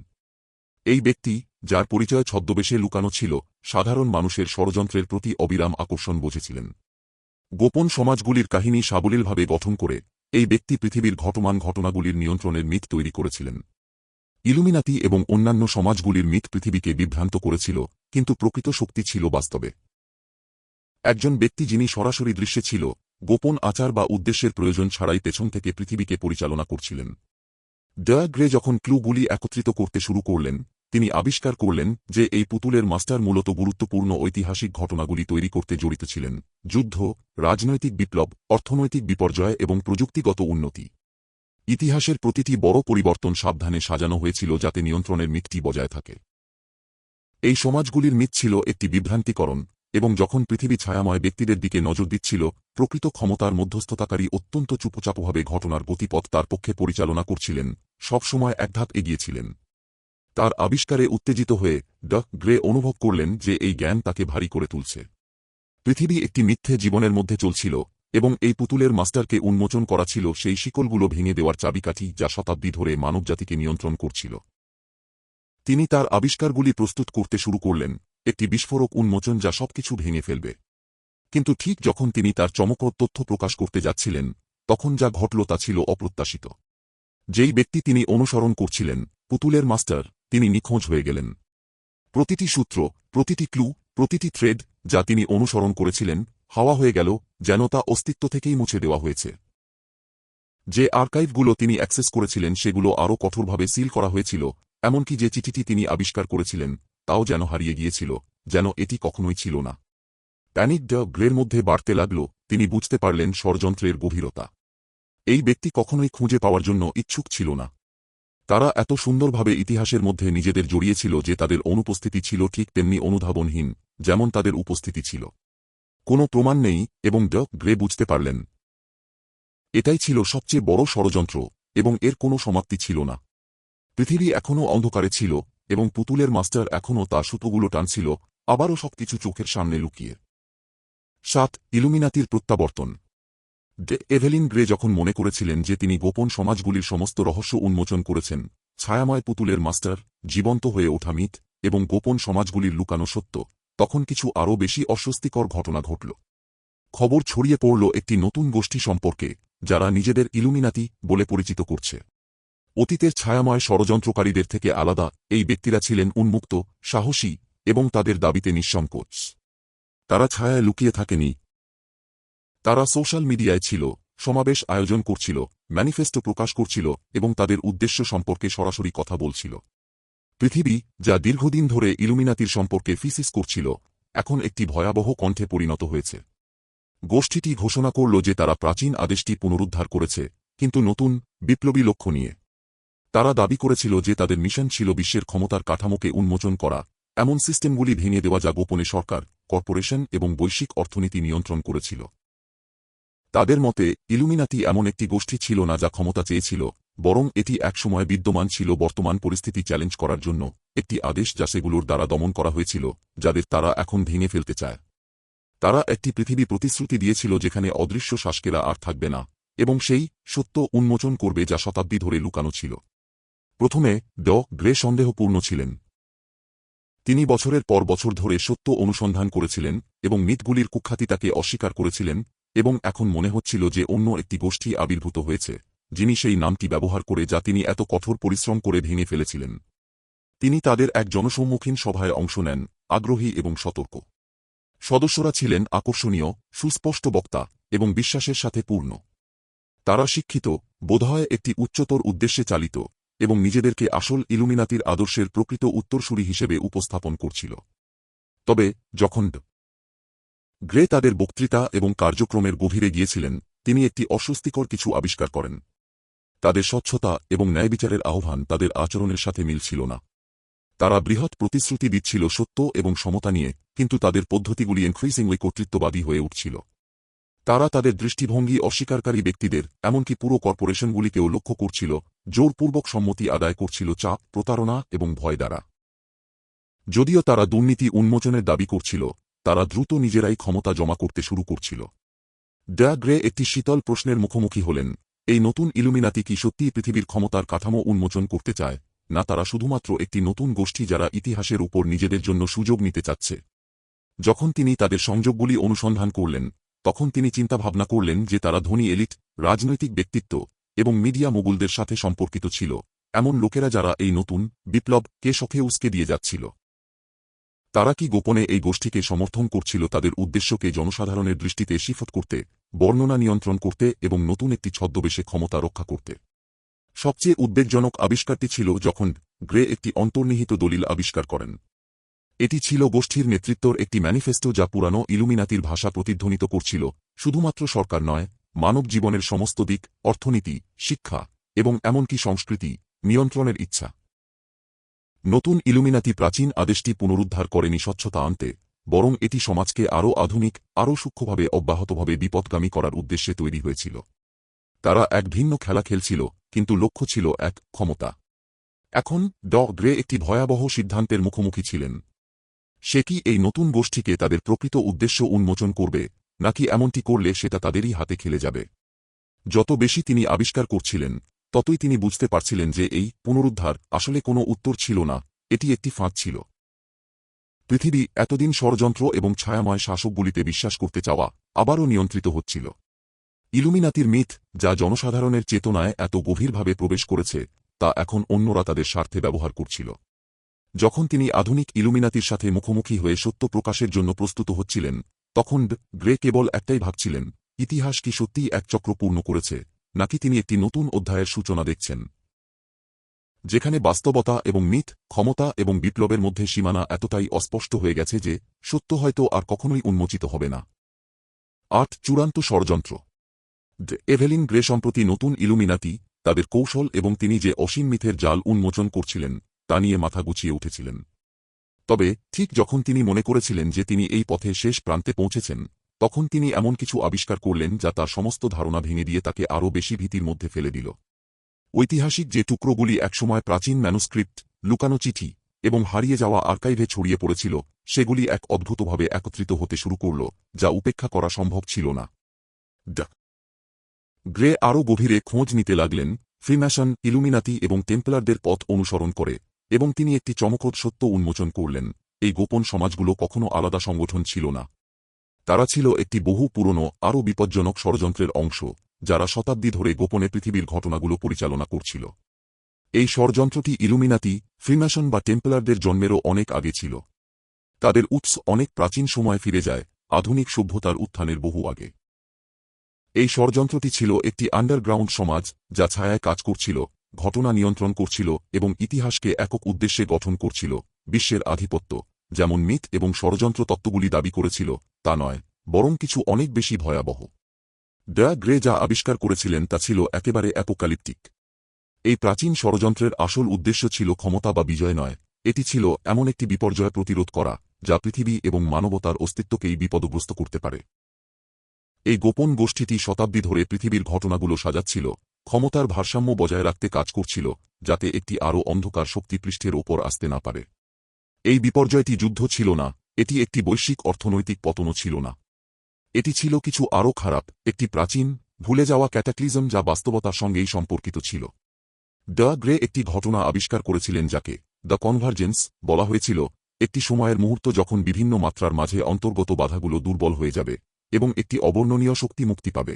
[SPEAKER 1] এই ব্যক্তি, যার পরিচয় ছদ্মবেশে লুকানো ছিল, সাধারণ মানুষের ষড়যন্ত্রের প্রতি অবিরাম আকর্ষণ বুঝেছিলেন। গোপন সমাজগুলির কাহিনী সাবলীলভাবে গঠন করে এই ব্যক্তি পৃথিবীর ঘটমান ঘটনাগুলির নিয়ন্ত্রণের মিথ তৈরি করেছিলেন। ইলুমিনাতি এবং অন্যান্য সমাজগুলির মিথ পৃথিবীকে বিভ্রান্ত করেছিল, কিন্তু প্রকৃত শক্তি ছিল বাস্তবে একজন ব্যক্তি যিনি সরাসরি দৃশ্যে ছিল, গোপন আচার বা উদ্দেশ্যের প্রয়োজন ছাড়াই পেছন থেকে পৃথিবীকে পরিচালনা করছিলেন। গ্রে যখন ক্লুগুলি একত্রিত করতে শুরু করলেন, তিনি আবিষ্কার করলেন যে এই পুতুলের মাস্টার মূলত গুরুত্বপূর্ণ ঐতিহাসিক ঘটনাগুলি তৈরি করতে জড়িত ছিলেন: যুদ্ধ, রাজনৈতিক বিপ্লব, অর্থনৈতিক বিপর্যয় এবং প্রযুক্তিগত উন্নতি। ইতিহাসের প্রতিটি বড় পরিবর্তন সাবধানে সাজানো হয়েছিল যাতে নিয়ন্ত্রণের মিথটি বজায় থাকে। এই সমাজগুলির মিথ ছিল একটি বিভ্রান্তিকরণ, এবং যখন পৃথিবী ছায়াময় ব্যক্তিদের দিকে নজর দিচ্ছিল, প্রকৃত ক্ষমতার মধ্যস্থতাকারী অত্যন্ত চুপচাপভাবে ঘটনার গতিপথ তার পক্ষে পরিচালনা করছিলেন, সবসময় এক ধাপ এগিয়েছিলেন। তার আবিষ্কারে উত্তেজিত হয়ে গ্রে অনুভব করলেন যে এই জ্ঞান তাকে ভারী করে তুলছে। পৃথিবী একটি মিথ্যে জীবনের মধ্যে চলছিল, এবং এই পুতুলের মাস্টারকে উন্মোচন করা ছিল সেই শিকলগুলো ভেঙে দেওয়ার চাবিকাঠি যা শতাব্দী ধরে মানবজাতিকে নিয়ন্ত্রণ করছিল। তিনি তার আবিষ্কারগুলি প্রস্তুত করতে শুরু করলেন, একটি বিস্ফোরক উন্মোচন যা সবকিছু ভেঙে ফেলবে। কিন্তু ঠিক যখন তিনি তার চমকপ্রদ তথ্য প্রকাশ করতে যাচ্ছিলেন, তখন যা ঘটল তা ছিল অপ্রত্যাশিত। যেই ব্যক্তি তিনি অনুসরণ করছিলেন, পুতুলের মাস্টার, তিনি নিখোঁজ হয়ে গেলেন। প্রতিটি সূত্র, প্রতিটি ক্লু, প্রতিটি থ্রেড যা তিনি অনুসরণ করেছিলেন, হাওয়া হয়ে গেল, যেন তা অস্তিত্ব থেকেই মুছে দেওয়া হয়েছে। যে আর্কাইভগুলো তিনি অ্যাক্সেস করেছিলেন সেগুলো আরও কঠোরভাবে সিল করা হয়েছিল, এমনকি যে চিঠিটি তিনি আবিষ্কার করেছিলেন তাও যেন হারিয়ে গিয়েছিল, যেন এটি কখনোই ছিল না। প্যানিক গ্রের মধ্যে বাড়তে লাগল, তিনি বুঝতে পারলেন ষড়যন্ত্রের গভীরতা। এই ব্যক্তি কখনোই খুঁজে পাওয়ার জন্য ইচ্ছুক ছিল না। তারা এত সুন্দরভাবে ইতিহাসের মধ্যে নিজেদের জড়িয়েছিল যে তাদের অনুপস্থিতি ছিল ঠিক তেমনি অনুধাবনহীন, যেমন তাদের উপস্থিতি ছিল। কোনো প্রমাণ নেই, এবং গ্রে বুঝতে পারলেন এটাই ছিল সবচেয়ে বড় ষড়যন্ত্র, এবং এর কোনো সমাপ্তি ছিল না। পৃথিবী এখনও অন্ধকারে ছিল, এবং পুতুলের মাস্টার এখনও তার সুতোগুলো টানছিল, আবারও সবকিছু চোখের সামনে লুকিয়ে। 7. ইলুমিনাতির প্রত্যাবর্তন। এভেলিন গ্রে যখন মনে করেছিলেন যে তিনি গোপন সমাজগুলির সমস্ত রহস্য উন্মোচন করেছেন, ছায়াময় পুতুলের মাস্টার, জীবন্ত হয়ে ওঠা মিথ, এবং গোপন সমাজগুলির লুকানো সত্য, তখন কিছু আরও বেশি অস্বস্তিকর ঘটনা ঘটল। খবর ছড়িয়ে পড়ল একটি নতুন গোষ্ঠী সম্পর্কে, যারা নিজেদের ইলুমিনাতি বলে পরিচিত করছে। অতীতের ছায়াময় ষড়যন্ত্রকারীদের থেকে আলাদা, এই ব্যক্তিরা ছিলেন উন্মুক্ত, সাহসী, এবং তাদের দাবিতে নিঃসংকোচ। তারা ছায়ায় লুকিয়ে থাকেনি। তারা সোশ্যাল মিডিয়ায় ছিল, সমাবেশ আয়োজন করছিল, ম্যানিফেস্টো প্রকাশ করছিল, এবং তাদের উদ্দেশ্য সম্পর্কে সরাসরি কথা বলছিল। পৃথিবী, যা দীর্ঘদিন ধরে ইলুমিনাতির সম্পর্কে ফিসিস করছিল, এখন একটি ভয়াবহ কণ্ঠে পরিণত হয়েছে। গোষ্ঠীটি ঘোষণা করল যে তারা প্রাচীন আদেশটি পুনরুদ্ধার করেছে, কিন্তু নতুন, বিপ্লবী লক্ষ্য নিয়ে। তারা দাবি করেছিল যে তাদের মিশন ছিল বিশ্বের ক্ষমতার কাঠামোকে উন্মোচন করা, এমন সিস্টেমগুলি ভেঙে দেওয়া যা গোপনে সরকার, কর্পোরেশন এবং বৈশ্বিক অর্থনীতি নিয়ন্ত্রণ করেছিল। তাদের মতে ইলুমিনাতি এমন একটি গোষ্ঠী ছিল না যা ক্ষমতা চেয়েছিল, বরং এটি একসময় বিদ্যমান ছিল বর্তমান পরিস্থিতি চ্যালেঞ্জ করার জন্য, একটি আদেশ যা সেগুলোর দ্বারা দমন করা হয়েছিল, যাদের তারা এখন ভেঙে ফেলতে চায়। তারা একটি পৃথিবী প্রতিশ্রুতি দিয়েছিল যেখানে অদৃশ্য শাসকেরা আর থাকবে না, এবং সেই সত্য উন্মোচন করবে যা শতাব্দী ধরে লুকানো ছিল। প্রথমে গ্রে সন্দেহপূর্ণ ছিলেন। তিনি বছরের পর বছর ধরে সত্য অনুসন্ধান করেছিলেন এবং মিথগুলির কুখ্যাতি তাকে অস্বীকার করেছিলেন, এবং এখন মনে হচ্ছিল যে অন্য একটি গোষ্ঠী আবির্ভূত হয়েছে, যিনি সেই নামটি ব্যবহার করে যা তিনি এত কঠোর পরিশ্রম করে ভেঙে ফেলেছিলেন। তিনি তাদের এক জনসম্মুখীন সভায় অংশ নেন, আগ্রহী এবং সতর্ক। সদস্যরা ছিলেন আকর্ষণীয়, সুস্পষ্ট বক্তা এবং বিশ্বাসের সাথে পূর্ণ। তারা শিক্ষিত, বোধহয় একটি উচ্চতর উদ্দেশ্যে চালিত, এবং নিজেদেরকে আসল ইলুমিনাতির আদর্শের প্রকৃত উত্তরসূরি হিসেবে উপস্থাপন করছিল। তবে যখন গ্রে তাদের বক্তৃতা এবং কার্যক্রমের গভীরে গিয়েছিলেন, তিনি একটি অস্বস্তিকর কিছু আবিষ্কার করেন। তাদের স্বচ্ছতা এবং ন্যায়বিচারের আহ্বান তাদের আচরণের সাথে মিলছিল না। তারা বৃহৎ প্রতিশ্রুতি দিচ্ছিল সত্য এবং সমতা নিয়ে, কিন্তু তাদের পদ্ধতিগুলি ইনক্রিজিংলি কর্তৃত্ববাদী হয়ে উঠছিল। তারা তাদের দৃষ্টিভঙ্গি অস্বীকারী ব্যক্তিদের, এমনকি পুরো কর্পোরেশনগুলিকেও লক্ষ্য করছিল, জোরপূর্বক সম্মতি আদায় করছিল চাপ, প্রতারণা এবং ভয় দ্বারা। যদিও তারা দুর্নীতি উন্মোচনের দাবি করছিল, তারা দ্রুত নিজেরাই ক্ষমতা জমা করতে শুরু করছিল। গ্রে একটি শীতল প্রশ্নের মুখোমুখি হলেন, এই নতুন ইলুমিনাতি কি সত্যিই পৃথিবীর ক্ষমতার কাঠামো উন্মোচন করতে চায়, না তারা শুধুমাত্র একটি নতুন গোষ্ঠী যারা ইতিহাসের উপর নিজেদের জন্য সুযোগ নিতে চাচ্ছে? যখন তিনি তাদের সংযোগগুলি অনুসন্ধান করলেন, তখন তিনি চিন্তাভাবনা করলেন যে তারা ধনী এলিট, রাজনৈতিক ব্যক্তিত্ব এবং মিডিয়া মোগুলদের সাথে সম্পর্কিত ছিল, এমন লোকেরা যারা এই নতুন বিপ্লবকে শখে উস্কে দিয়ে যাচ্ছিল। তারা কি গোপনে এই গোষ্ঠীকে সমর্থন করছিল তাদের উদ্দেশ্যকে জনসাধারণের দৃষ্টিতে শিফট করতে, বর্ণনা নিয়ন্ত্রণ করতে এবং নতুন একটি ছদ্মবেশে ক্ষমতা রক্ষা করতে? সবচেয়ে উদ্বেগজনক আবিষ্কারটি ছিল যখন গ্রে একটি অন্তর্নিহিত দলিল আবিষ্কার করেন। এটি ছিল গোষ্ঠীর নেতৃত্বর একটি ম্যানিফেস্টো যা পুরানো ইলুমিনাতির ভাষা প্রতিধ্বনিত করছিল, শুধুমাত্র সরকার নয়, মানব জীবনের সমস্ত দিক, অর্থনীতি, শিক্ষা এবং এমনকি সংস্কৃতি নিয়ন্ত্রণের ইচ্ছা। নতুন ইলুমিনাতি প্রাচীন আদেশটি পুনরুদ্ধার করেনি স্বচ্ছতা আনতে, বরং এটি সমাজকে আরও আধুনিক, আরও সূক্ষ্মভাবে অব্যাহতভাবে বিপদগামী করার উদ্দেশ্যে তৈরি হয়েছিল। তারা এক ভিন্ন খেলা খেলছিল, কিন্তু লক্ষ্য ছিল এক, ক্ষমতা। এখন গ্রে একটি ভয়াবহ সিদ্ধান্তের মুখোমুখি ছিলেন। সে কি এই নতুন গোষ্ঠীকে তাদের প্রকৃত উদ্দেশ্য উন্মোচন করবে, নাকি এমনটি করলে সেটা তাদেরই হাতে খেলে যাবে? যত বেশি তিনি আবিষ্কার করছিলেন, ততই তিনি বুঝতে পারছিলেন যে এই পুনরুদ্ধার আসলে কোনো উত্তর ছিল না, এটি একটি ফাঁদ ছিল। পৃথিবী এতদিন ষড়যন্ত্র এবং ছায়াময় শাসকগুলিতে বিশ্বাস করতে চাওয়া আবারও নিয়ন্ত্রিত হচ্ছিল। ইলুমিনাতির মিথ, যা জনসাধারণের চেতনায় এত গভীরভাবে প্রবেশ করেছে, তা এখন অন্যরা তাদের স্বার্থে ব্যবহার করছিল। যখন তিনি আধুনিক ইলুমিনাতির সাথে মুখোমুখি হয়ে সত্য প্রকাশের জন্য প্রস্তুত হচ্ছিলেন, তখন গ্রে কেবল একটাই ভাবছিলেন, ইতিহাস কি সত্যিই এক চক্র পূর্ণ করেছে, নাকি তিনি একটি নতুন অধ্যায়ের সূচনা দেখছেন, যেখানে বাস্তবতা এবং মিথ, ক্ষমতা এবং বিপ্লবের মধ্যে সীমানা এতটাই অস্পষ্ট হয়ে গেছে যে সত্য হয়তো আর কখনোই উন্মোচিত হবে না। চূড়ান্ত ষড়যন্ত্র। এভেলিন গ্রে সম্প্রতি নতুন ইলুমিনাতি, তাদের কৌশল এবং তিনি যে অসীম মিথের জাল উন্মোচন করছিলেন তা নিয়ে মাথা গুছিয়ে উঠেছিলেন। তবে ঠিক যখন তিনি মনে করেছিলেন যে তিনি এই পথে শেষ প্রান্তে পৌঁছেছেন, তখন তিনি এমন কিছু আবিষ্কার করলেন যা তার সমস্ত ধারণা ভেঙে দিয়ে তাকে আরও বেশি ভীতির মধ্যে ফেলে দিল। ঐতিহাসিক যে টুকরোগুলি একসময় প্রাচীন ম্যানুস্ক্রিপ্ট, লুকানো চিঠি এবং হারিয়ে যাওয়া আর্কাইভে ছড়িয়ে পড়েছিল, সেগুলি এক অদ্ভুতভাবে একত্রিত হতে শুরু করল, যা উপেক্ষা করা সম্ভব ছিল না। গ্রে আরও গভীরে খোঁজ নিতে লাগলেন, ফ্রিম্যাসন, ইলুমিনাতি এবং টেম্পলারদের পথ অনুসরণ করে, এবং তিনি একটি চমকপ্রদ সত্য উন্মোচন করলেন, এই গোপন সমাজগুলো কখনো আলাদা সংগঠন ছিল না। তারা ছিল একটি বহু পুরনো, আরও বিপজ্জনক ষড়যন্ত্রের অংশ, যারা শতাব্দী ধরে গোপনে পৃথিবীর ঘটনাগুলো পরিচালনা করছিল। এই ষড়যন্ত্রটি ইলুমিনাতি, ফ্রিম্যাসন বা টেম্পলারদের জন্মেরও অনেক আগে ছিল। তাদের উৎস অনেক প্রাচীন সময় ফিরে যায়, আধুনিক সভ্যতার উত্থানের বহু আগে। এই ষড়যন্ত্রটি ছিল একটি আন্ডারগ্রাউন্ড সমাজ, যা ছায়ায় কাজ করছিল, ঘটনা নিয়ন্ত্রণ করছিল এবং ইতিহাসকে একক উদ্দেশ্যে গঠন করছিল, বিশ্বের আধিপত্য, যেমন মিথ এবং ষড়যন্ত্র তত্ত্বগুলি দাবি করেছিল, তা নয়, বরং কিছু অনেক বেশি ভয়াবহ। গ্রে যা আবিষ্কার করেছিলেন তা ছিল একেবারে অ্যাপোকালিপটিক। এই প্রাচীন ষড়যন্ত্রের আসল উদ্দেশ্য ছিল ক্ষমতা বা বিজয় নয়, এটি ছিল এমন একটি বিপর্যয় প্রতিরোধ করা, যা পৃথিবী এবং মানবতার অস্তিত্বকেই বিপদগ্রস্ত করতে পারে। এই গোপন গোষ্ঠীটি শতাব্দী ধরে পৃথিবীর ঘটনাগুলো সাজাচ্ছিল, ক্ষমতার ভারসাম্য বজায় রাখতে কাজ করছিল, যাতে একটি আরও অন্ধকার শক্তি পৃষ্ঠের ওপর আসতে না পারে। এই বিপর্যয়টি যুদ্ধ ছিল না, এটি একটি বৈশ্বিক অর্থনৈতিক পতনও ছিল না। এটি ছিল কিছু আরও খারাপ, একটি প্রাচীন, ভুলে যাওয়া ক্যাটাক্লিজম যা বাস্তবতার সঙ্গেই সম্পর্কিত ছিল। দ্য গ্রে একটি ঘটনা আবিষ্কার করেছিলেন যাকে দ্য কনভার্জেন্স বলা হয়েছিল, একটি সময়ের মুহূর্ত যখন বিভিন্ন মাত্রার মাঝে অন্তর্গত বাধাগুলো দুর্বল হয়ে যাবে এবং একটি অবর্ণনীয় শক্তি মুক্তি পাবে।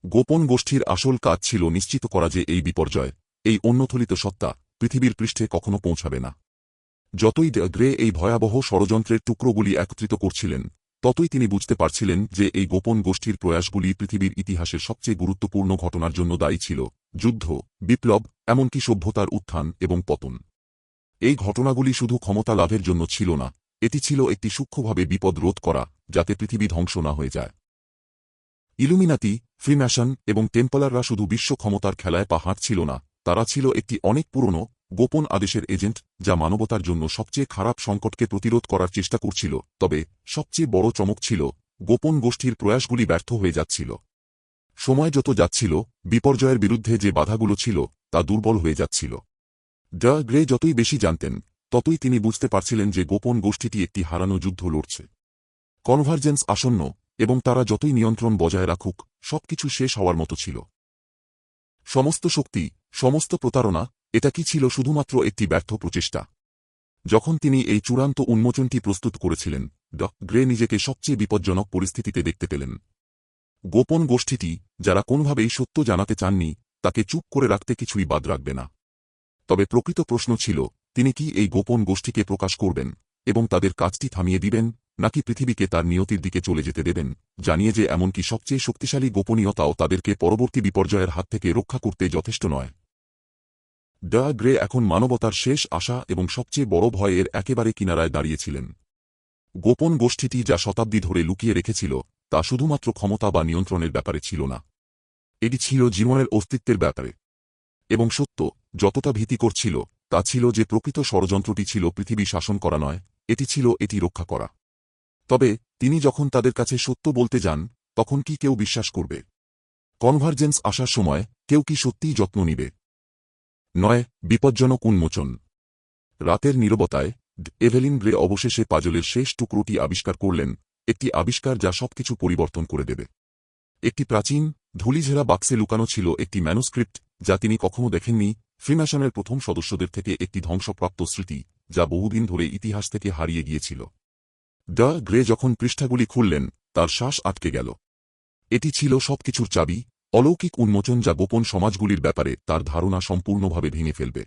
[SPEAKER 1] গোপন গোষ্ঠীর আসল কাজ ছিল নিশ্চিত করা যে এই বিপর্যয়, এই অন্যথলিত সত্তা, পৃথিবীর পৃষ্ঠে কখনো পৌঁছাবে না। যতই দ্য গ্রে এই ভয়াবহ ষড়যন্ত্রের টুকরোগুলি একত্রিত করছিলেন, ততই তিনি বুঝতে পারছিলেন যে এই গোপন গোষ্ঠীর প্রয়াসগুলি পৃথিবীর ইতিহাসের সবচেয়ে গুরুত্বপূর্ণ ঘটনার জন্য দায়ী ছিল, যুদ্ধ, বিপ্লব, এমনকি সভ্যতার উত্থান এবং পতন। এই ঘটনাগুলি শুধু ক্ষমতা লাভের জন্য ছিল না, এটি ছিল একটি সূক্ষ্মভাবে বিপদ রোধ করা, যাতে পৃথিবী ধ্বংস না হয়ে যায়। ইলুমিনাতি, ফ্রিম্যাসন এবং টেম্পলাররা শুধু বিশ্ব ক্ষমতার খেলায় পা হাঁটছিল না, তারা ছিল একটি অনেক পুরনো, গোপন আদেশের এজেন্ট যা মানবতার জন্য সবচেয়ে খারাপ সংকটকে প্রতিরোধ করার চেষ্টা করছিল। তবে সবচেয়ে বড় চমক ছিল, গোপন গোষ্ঠীর প্রয়াসগুলি ব্যর্থ হয়ে যাচ্ছিল। সময় যত যাচ্ছিল, বিপর্যয়ের বিরুদ্ধে যে বাধাগুলো ছিল তা দুর্বল হয়ে যাচ্ছিল। দ্য গ্রে যতই বেশি জানতেন, ততই তিনি বুঝতে পারছিলেন যে গোপন গোষ্ঠীটি একটি হারানো যুদ্ধ লড়ছে। কনভার্জেন্স আসন্ন, এবং তারা যতই নিয়ন্ত্রণ বজায় রাখুক, সবকিছু শেষ হওয়ার মতো ছিল। সমস্ত শক্তি, সমস্ত প্রতারণা, এটা কি ছিল শুধুমাত্র একটি ব্যর্থ প্রচেষ্টা? যখন তিনি এই চূড়ান্ত উন্মোচনটি প্রস্তুত করেছিলেন, দ্য গ্রে নিজেকে সবচেয়ে বিপজ্জনক পরিস্থিতিতে দেখতে পেলেন। গোপন গোষ্ঠীটি, যারা কোনোভাবেই সত্য জানাতে চাননি, তাকে চুপ করে রাখতে কিছুই বাদ রাখবে না। তবে প্রকৃত প্রশ্ন ছিল, তিনি কি এই গোপন গোষ্ঠীকে প্রকাশ করবেন এবং তাদের কাজটি থামিয়ে দিবেন, নাকি পৃথিবীকে তার নিয়তির দিকে চলে যেতে দেবেন, জানিয়ে যে এমনকি সবচেয়ে শক্তিশালী গোপনীয়তাও তাদেরকে পরবর্তী বিপর্যয়ের হাত থেকে রক্ষা করতে যথেষ্ট নয়। দ্য গ্রে এখন মানবতার শেষ আশা এবং সবচেয়ে বড় ভয়ের একেবারে কিনারায় দাঁড়িয়েছিলেন। গোপন গোষ্ঠীটি যা শতাব্দী ধরে লুকিয়ে রেখেছিল, তা শুধুমাত্র ক্ষমতা বা নিয়ন্ত্রণের ব্যাপারে ছিল না, এটি ছিল জীবনের অস্তিত্বের ব্যাপারে। এবং সত্য, যতটা ভীতিকর ছিল, তা ছিল যে প্রকৃত ষড়যন্ত্রটি ছিল পৃথিবী শাসন করা নয়, এটি ছিল এটি রক্ষা করা। তবে তিনি যখন তাদের কাছে সত্য বলতে যান, তখন কি কেউ বিশ্বাস করবে? কনভার্জেন্স আসার সময় কেউ কি সত্যিই যত্ন নিবে? নয়, বিপজ্জনক উন্মোচন। রাতের নীরবতায় এভেলিন গ্রে অবশেষে পাজলের শেষ টুকরোটি আবিষ্কার করলেন, একটি আবিষ্কার যা সবকিছু পরিবর্তন করে দেবে। একটি প্রাচীন, ধূলিঝেরা বাক্সে লুকানো ছিল একটি ম্যানুস্ক্রিপ্ট যা তিনি কখনো দেখেননি, ফ্রিম্যাসনের প্রথম সদস্যদের থেকে একটি ধ্বংসপ্রাপ্ত স্মৃতি, যা বহুদিন ধরে ইতিহাস থেকে হারিয়ে গিয়েছিল। দ্য গ্রে যখন পৃষ্ঠাগুলি খুললেন, তার শ্বাস আটকে গেল। এটি ছিল সবকিছুর চাবি, অলৌকিক উন্মোচন যা গোপন সমাজগুলির ব্যাপারে তার ধারণা সম্পূর্ণভাবে ভেঙে ফেলবে।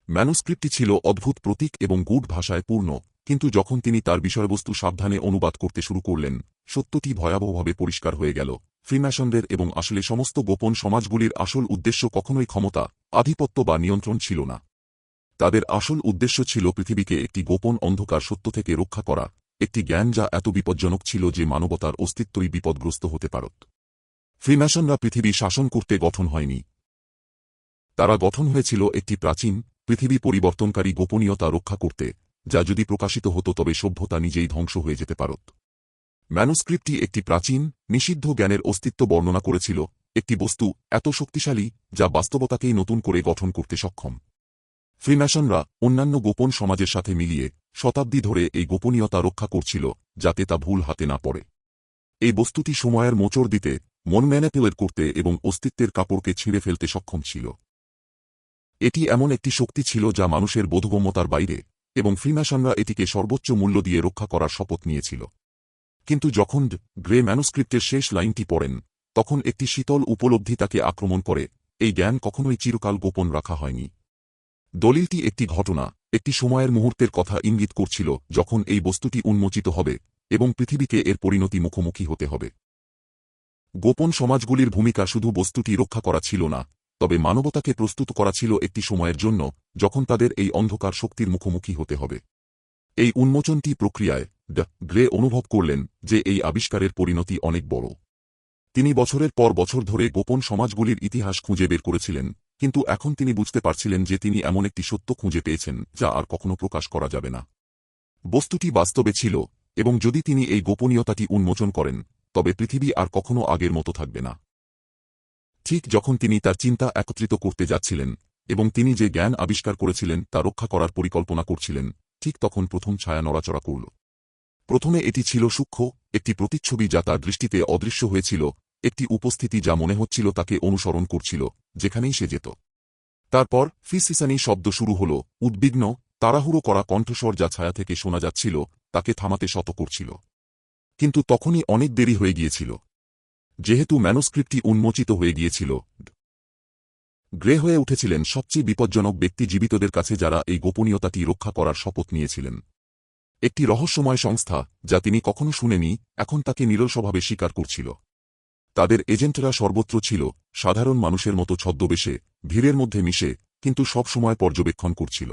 [SPEAKER 1] ম্যানুস্ক্রিপ্টটি ছিল অদ্ভুত প্রতীক এবং গূঢ় ভাষায় পূর্ণ, কিন্তু যখন তিনি তার বিষয়বস্তু সাবধানে অনুবাদ করতে শুরু করলেন, সত্যটি ভয়াবহভাবে পরিষ্কার হয়ে গেল। ফ্রিম্যাসনদের এবং আসলে সমস্ত গোপন সমাজগুলির আসল উদ্দেশ্য কখনোই ক্ষমতা, আধিপত্য বা নিয়ন্ত্রণ ছিল না। তাদের আসল উদ্দেশ্য ছিল পৃথিবীকে একটি গোপন অন্ধকার সত্য থেকে রক্ষা করা, একটি জ্ঞান যা এত বিপজ্জনক ছিল যে মানবতার অস্তিত্বই বিপদগ্রস্ত হতে পারত। ফ্রিম্যাসনরা পৃথিবী শাসন করতে গঠন হয়নি। তারা গঠন হয়েছিল একটি প্রাচীন, পৃথিবী পরিবর্তনকারী গোপনীয়তা রক্ষা করতে, যা যদি প্রকাশিত হতো তবে সভ্যতা নিজেই ধ্বংস হয়ে যেতে পারত। ম্যানুস্ক্রিপ্টটি একটি প্রাচীন, নিষিদ্ধ জ্ঞানের অস্তিত্ব বর্ণনা করেছিল, একটি বস্তু এত শক্তিশালী যা বাস্তবতাকেই নতুন করে গঠন করতে সক্ষম। ফ্রিম্যাসনরা অন্যান্য গোপন সমাজের সাথে মিলিয়ে শতাব্দী ধরে এই গোপনীয়তা রক্ষা করছিল, যাতে তা ভুল হাতে না পড়ে। এই বস্তুটি সময়ের মোচড় দিতে, মন ম্যানিপুলেট করতে এবং অস্তিত্বের কাপড়কে ছিঁড়ে ফেলতে সক্ষম ছিল। এটি এমন একটি শক্তি ছিল যা মানুষের বোধগম্যতার বাইরে, এবং ফ্রিম্যাসনরা এটিকে সর্বোচ্চ মূল্য দিয়ে রক্ষা করার শপথ নিয়েছিল। কিন্তু যখন গ্রে ম্যানুস্ক্রিপ্টের শেষ লাইনটি পড়েন, তখন একটি শীতল উপলব্ধি তাকে আক্রমণ করে, এই জ্ঞান কখনোই চিরকাল গোপন রাখা হয়নি। দলিলটি একটি ঘটনা, একটি সময়ের মুহূর্তের কথা ইঙ্গিত করছিল যখন এই বস্তুটি উন্মোচিত হবে এবং পৃথিবীকে এর পরিণতি মুখোমুখি হতে হবে। গোপন সমাজগুলির ভূমিকা শুধু বস্তুটি রক্ষা করা ছিল না, তবে মানবতাকে প্রস্তুত করা ছিল একটি সময়ের জন্য যখন তাদের এই অন্ধকার শক্তির মুখোমুখি হতে হবে। এই উন্মোচনটি প্রক্রিয়ায় দ্য গ্রে অনুভব করলেন যে এই আবিষ্কারের পরিণতি অনেক বড়। তিনি বছরের পর বছর ধরে গোপন সমাজগুলির ইতিহাস খুঁজে বের করেছিলেন, কিন্তু এখন তিনি বুঝতে পারছিলেন যে তিনি এমন একটি সত্য খুঁজে পেয়েছেন যা আর কখনো প্রকাশ করা যাবে না। বস্তুটি বাস্তবে ছিল, এবং যদি তিনি এই গোপনীয়তাটি উন্মোচন করেন, তবে পৃথিবী আর কখনো আগের মতো থাকবে না। ঠিক যখন তিনি তার চিন্তা একত্রিত করতে যাচ্ছিলেন এবং তিনি যে জ্ঞান আবিষ্কার করেছিলেন তা রক্ষা করার পরিকল্পনা করছিলেন, ঠিক তখন প্রথম ছায়া নড়াচড়া করল। প্রথমে এটি ছিল সূক্ষ্ম, একটি প্রতিচ্ছবি যা তার দৃষ্টিতে অদৃশ্য হয়েছিল, একটি উপস্থিতি যা মনে হচ্ছিল তাকে অনুসরণ করছিল যেখানেই সে যেত। তারপর ফিসফিসানি শব্দ শুরু হল, উদ্বিগ্ন, তাড়াহুড়ো করা কণ্ঠস্বর যা ছায়া থেকে শোনা যাচ্ছিল তাকে থামাতে শত করছিল। কিন্তু তখনই অনেক দেরি হয়ে গিয়েছিল। যেহেতু ম্যানুস্ক্রিপ্টটি উন্মোচিত হয়ে গিয়েছিল, গ্রে হয়ে উঠেছিলেন সবচেয়ে বিপজ্জনক ব্যক্তি জীবিতদের কাছে যারা এই গোপনীয়তাটি রক্ষা করার শপথ নিয়েছিলেন। একটি রহস্যময় সংস্থা যা তিনি কখনো শুনেনি এখন তাকে নিরলসভাবে স্বীকার করছিল। তাদের এজেন্টরা সর্বত্র ছিল, সাধারণ মানুষের মতো ছদ্মবেশে, ভিড়ের মধ্যে মিশে, কিন্তু সব সময় পর্যবেক্ষণ করছিল।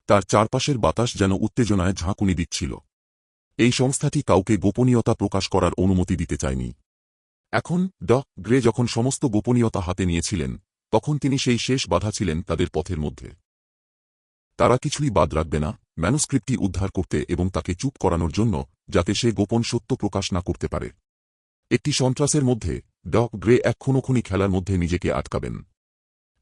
[SPEAKER 1] তার চারপাশের বাতাস যেন উত্তেজনায় ঝাঁকুনি দিচ্ছিল। এই সংস্থাটি কাউকে গোপনীয়তা প্রকাশ করার অনুমতি দিতে চায়নি। এখন গ্রে যখন সমস্ত গোপনীয়তা হাতে নিয়েছিলেন, তখন তিনি সেই শেষ বাধা ছিলেন তাদের পথের মধ্যে। তারা কিছুই বাদ রাখবে না ম্যানুস্ক্রিপ্টটি উদ্ধার করতে এবং তাকে চুপ করানোর জন্য, যাতে সে গোপন সত্য প্রকাশ না করতে পারে। একটি সন্ত্রাসের মধ্যে গ্রে এক খুনোখুনি খেলার মধ্যে নিজেকে আটকাবেন।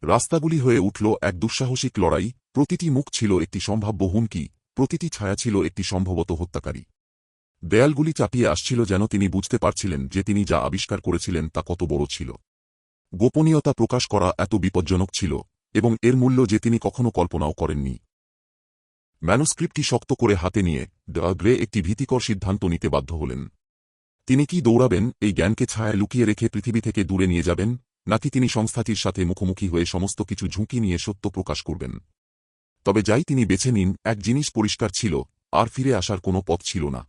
[SPEAKER 1] রাস্তাগুলি হয়ে উঠল এক দুঃসাহসিক লড়াই, প্রতিটি মুখ ছিল একটি সম্ভাব্য হুমকি, প্রতিটি ছায়া ছিল একটি সম্ভবত হত্যাকারী। দেয়ালগুলি চাপিয়ে আসছিল যেন তিনি বুঝতে পারছিলেন যে তিনি যা আবিষ্কার করেছিলেন তা কত বড় ছিল। গোপনীয়তা প্রকাশ করা এত বিপজ্জনক ছিল, এবং এর মূল্য যে তিনি কখনো কল্পনাও করেননি। ম্যানুস্ক্রিপ্টটি শক্ত করে হাতে নিয়ে গ্রে একটি ভীতিকর সিদ্ধান্ত নিতে বাধ্য হলেন। তিনি কি দৌড়াবেন, এই জ্ঞানকে ছায়ায় লুকিয়ে রেখে পৃথিবী থেকে দূরে নিয়ে যাবেন, নাকি তিনি সংস্থাটির সাথে মুখোমুখি হয়ে সমস্ত কিছু ঝুঁকি নিয়ে সত্য প্রকাশ করবেন? তবে যাই তিনি বেছে নিন, এক জিনিস পরিষ্কার ছিল, আর ফিরে আসার কোনো পথ ছিল না।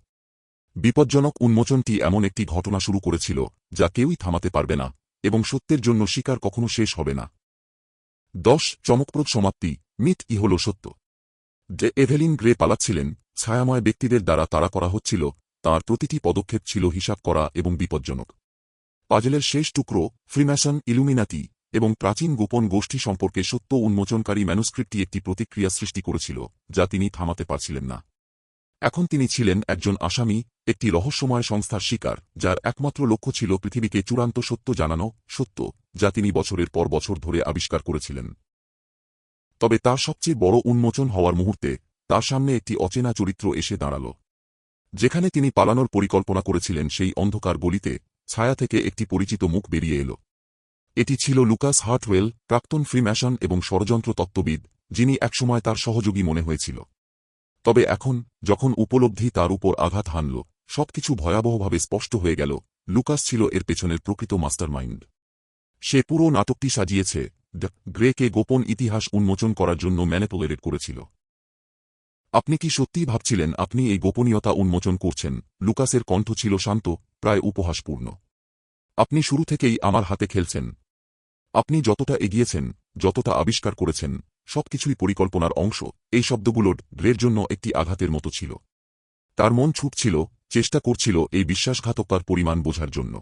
[SPEAKER 1] বিপজ্জনক উন্মোচনটি এমন একটি ঘটনা শুরু করেছিল যা কেউই থামাতে পারবে না, এবং সত্যের জন্য শিকার কখনো শেষ হবে না। 10 চমকপ্রদ সমাপ্তি। মিথ হল সত্য। যে এভেলিন গ্রে পালাচ্ছিলেন, ছায়াময় ব্যক্তিদের দ্বারা তাড়া করা হচ্ছিল, তাঁর প্রতিটি পদক্ষেপ ছিল হিসাব করা এবং বিপজ্জনক। পাজলের শেষ টুকরো, ফ্রিম্যাসন, ইলুমিনাতি এবং প্রাচীন গোপন গোষ্ঠী সম্পর্কে সত্য উন্মোচনকারী ম্যানুস্ক্রিপ্টটি একটি প্রতিক্রিয়া সৃষ্টি করেছিল যা তিনি থামাতে পারছিলেন না। এখন তিনি ছিলেন একজন আসামি, একটি রহস্যময় সংস্থার শিকার যার একমাত্র লক্ষ্য ছিল পৃথিবীকে চূড়ান্ত সত্য জানানো, সত্য যা তিনি বছরের পর বছর ধরে আবিষ্কার করেছিলেন। তবে তার সবচেয়ে বড় উন্মোচন হওয়ার মুহূর্তে তার সামনে একটি অচেনা চরিত্র এসে দাঁড়াল। যেখানে তিনি পালানোর পরিকল্পনা করেছিলেন সেই অন্ধকার গলিতে ছায়া থেকে একটি পরিচিত মুখ বেরিয়ে এল। এটি ছিল লুকাস হার্টওয়েল, প্রাক্তন ফ্রিম্যাসন এবং ষড়যন্ত্র তত্ত্ববিদ, যিনি একসময় তার সহযোগী মনে হয়েছিল। তবে এখন, যখন উপলব্ধি তার উপর আঘাত হানল, সবকিছু ভয়াবহভাবে স্পষ্ট হয়ে গেল, লুকাস ছিল এর পেছনের প্রকৃত মাস্টারমাইন্ড। সে পুরো নাটকটি সাজিয়েছে, গ্রেকে গোপন ইতিহাস উন্মোচন করার জন্য ম্যানিপুলেট করেছিল। আপনি কি সত্যিই ভাবছিলেন আপনি এই গোপনীয়তা উন্মোচন করছেন? লুকাসের কণ্ঠ ছিল শান্ত, প্রায় উপহাসপূর্ণ। আপনি শুরু থেকেই আমার হাতে খেলছেন। আপনি যতটা এগিয়েছেন, যতটা আবিষ্কার করেছেন, সবকিছুই পরিকল্পনার অংশ। এই শব্দগুলোর গ্রের জন্য একটি আঘাতের মতো ছিল। তার মন ছুটছিল, চেষ্টা করছিল এই বিশ্বাসঘাতকতার পরিমাণ বোঝার জন্য।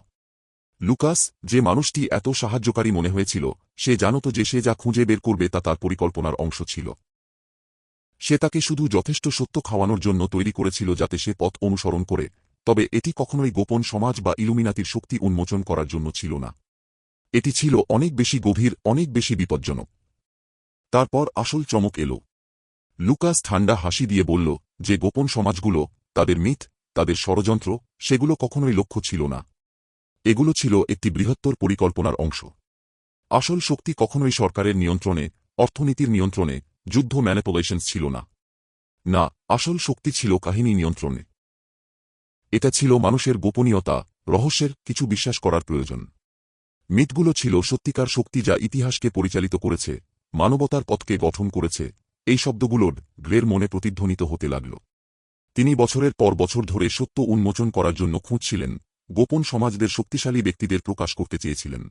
[SPEAKER 1] লুকাস, যে মানুষটি এত সাহায্যকারী মনে হয়েছিল, সে জানত যে সে যা খুঁজে বের করবে তা তার পরিকল্পনার অংশ ছিল। সে তাকে শুধু যথেষ্ট সত্য খাওয়ানোর জন্য তৈরি করেছিল যাতে সে পথ অনুসরণ করে, তবে এটি কখনোই গোপন সমাজ বা ইলুমিনাতির শক্তি উন্মোচন করার জন্য ছিল না। এটি ছিল অনেক বেশি গভীর, অনেক বেশি বিপজ্জনক। তারপর আসল চমক এল। লুকাস ঠান্ডা হাসি দিয়ে বলল যে গোপন সমাজগুলো, তাদের মিথ, তাদের ষড়যন্ত্র, সেগুলো কখনোই লক্ষ্য ছিল না। এগুলো ছিল একটি বৃহত্তর পরিকল্পনার অংশ। আসল শক্তি কখনোই সরকারের নিয়ন্ত্রণে, অর্থনীতির নিয়ন্ত্রণে, যুদ্ধ ম্যানিপুলেশনস ছিল না। না, আসল শক্তি ছিল কাহিনী নিয়ন্ত্রণে। এটা ছিল মানুষের গোপনীয়তা, রহস্যের কিছু বিশ্বাস করার প্রয়োজন। মিথগুলো ছিল সত্যিকার শক্তি যা ইতিহাসকে পরিচালিত করেছে, মানবতার পথকে গঠন করেছে। এই শব্দগুলোর গ্রের মনে প্রতিধ্বনিত হতে লাগল। তিনি বছরের পর বছর ধরে সত্য উন্মোচন করার জন্য খুঁজছিলেন, গোপন সমাজদের শক্তিশালী ব্যক্তিদের প্রকাশ করতে চেয়েছিলেন।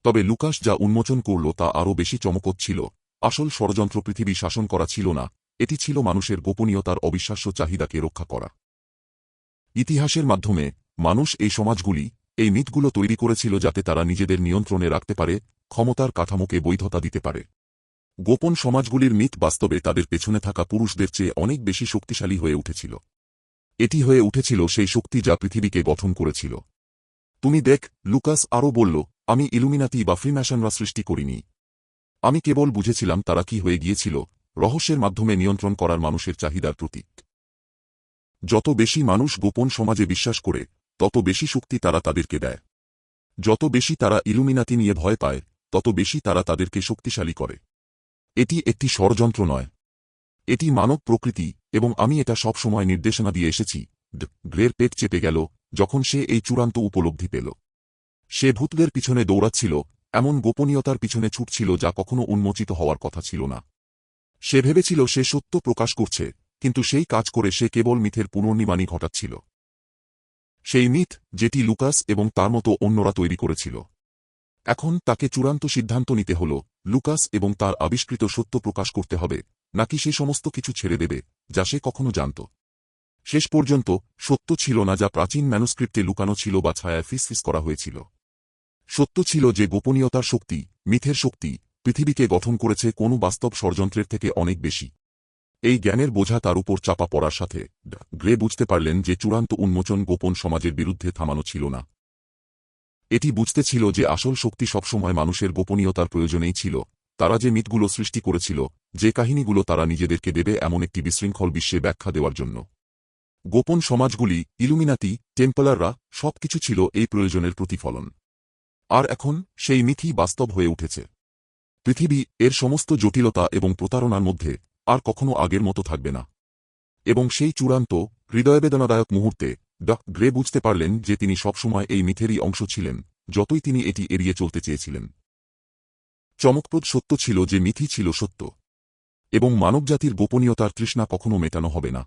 [SPEAKER 1] তবে লুকাস যা উন্মোচন করল তা আরও বেশি চমকপ্রদ ছিল। আসল ষড়যন্ত্র পৃথিবী শাসন করা ছিল না, এটি ছিল মানুষের গোপনীয়তার অবিশ্বাস্য চাহিদাকে রক্ষা করা। ইতিহাসের মাধ্যমে মানুষ এই সমাজগুলি, এই মিথগুলো তৈরি করেছিল যাতে তারা নিজেদের নিয়ন্ত্রণে রাখতে পারে, ক্ষমতার কাঠামোকে বৈধতা দিতে পারে। গোপন সমাজগুলির মিথ বাস্তবে তাদের পেছনে থাকা পুরুষদের চেয়ে অনেক বেশি শক্তিশালী হয়ে উঠেছিল। এটি হয়ে উঠেছিল সেই শক্তি যা পৃথিবীকে গঠন করেছিল। তুমি দেখ, লুকাস আরও বলল, আমি ইলুমিনাতি বা ফ্রিম্যাসনরা সৃষ্টি করিনি। আমি কেবল বুঝেছিলাম তারা কি হয়ে গিয়েছিল, রহস্যের মাধ্যমে নিয়ন্ত্রণ করার মানুষের চাহিদার প্রতীক। যত বেশি মানুষ গোপন সমাজে বিশ্বাস করে, তত বেশি শক্তি তারা তাদেরকে দেয়। যত বেশি তারা ইলুমিনাতি নিয়ে ভয় পায়, তত বেশি তারা তাদেরকে শক্তিশালী করে। এটি একটি ষড়যন্ত্র নয়, এটি মানব প্রকৃতি, এবং আমি এটা সব সময় নির্দেশনা দিয়ে এসেছি। গ্রের পেট চেপে গেল যখন সে এই চূড়ান্ত উপলব্ধি পেল। সে ভূতদের পিছনে দৌড়াচ্ছিল, এমন গোপনীয়তার পিছনে ছুটছিল যা কখনো উন্মোচিত হওয়ার কথা ছিল না। সে ভেবেছিল সে সত্য প্রকাশ করছে, কিন্তু সেই কাজ করে সে কেবল মিথের পুনর্নির্মাণই ঘটাচ্ছিল। সেই মিথ যেটি লুকাস এবং তার মতো অন্যরা তৈরি করেছিল। এখন তাকে চূড়ান্ত সিদ্ধান্ত নিতে হল, লুকাস এবং তার আবিষ্কৃত সত্য প্রকাশ করতে হবে, নাকি সে সমস্ত কিছু ছেড়ে দেবে যা সে কখনো জানত। শেষ পর্যন্ত সত্য ছিল না যা প্রাচীন ম্যানুস্ক্রিপ্টে লুকানো ছিল বা ছায়ায় ফিসফিস করা হয়েছিল। সত্য ছিল যে গোপনীয়তার শক্তি, মিথের শক্তি, পৃথিবীকে গঠন করেছে কোনো বাস্তব ষড়যন্ত্রের থেকে অনেক বেশি। এই জ্ঞানের বোঝা তার উপর চাপা পড়ার সাথে গ্রে বুঝতে পারলেন যে চূড়ান্ত উন্মোচন গোপন সমাজের বিরুদ্ধে থামানো ছিল না। এটি বুঝতে ছিল যে আসল শক্তি সবসময় মানুষের গোপনীয়তার প্রয়োজনেই ছিল। তারা যে মিথগুলো সৃষ্টি করেছিল, যে কাহিনীগুলো তারা নিজেদেরকে দেবে এমন একটি বিশৃঙ্খল বিশ্বে ব্যাখ্যা দেওয়ার জন্য। গোপন সমাজগুলি, ইলুমিনাতি, টেম্পলাররা, সবকিছু ছিল এই প্রয়োজনের প্রতিফলন। আর এখন সেই মিথই বাস্তব হয়ে উঠেছে। পৃথিবী এর সমস্ত জটিলতা এবং প্রতারণার মধ্যে আর কখনো আগের মতো থাকবে না। এবং সেই চূড়ান্ত, হৃদয়বেদনাদায়ক মুহূর্তে গ্রে বুঝতে পারলেন যে তিনি সবসময় এই মিথেরই অংশ ছিলেন, যতই তিনি এটি এড়িয়ে চলতে চেয়েছিলেন। চমকপ্রদ সত্য ছিল যে মিথই ছিল সত্য, এবং মানবজাতির গোপনীয়তার তৃষ্ণা কখনো মেটানো হবে না।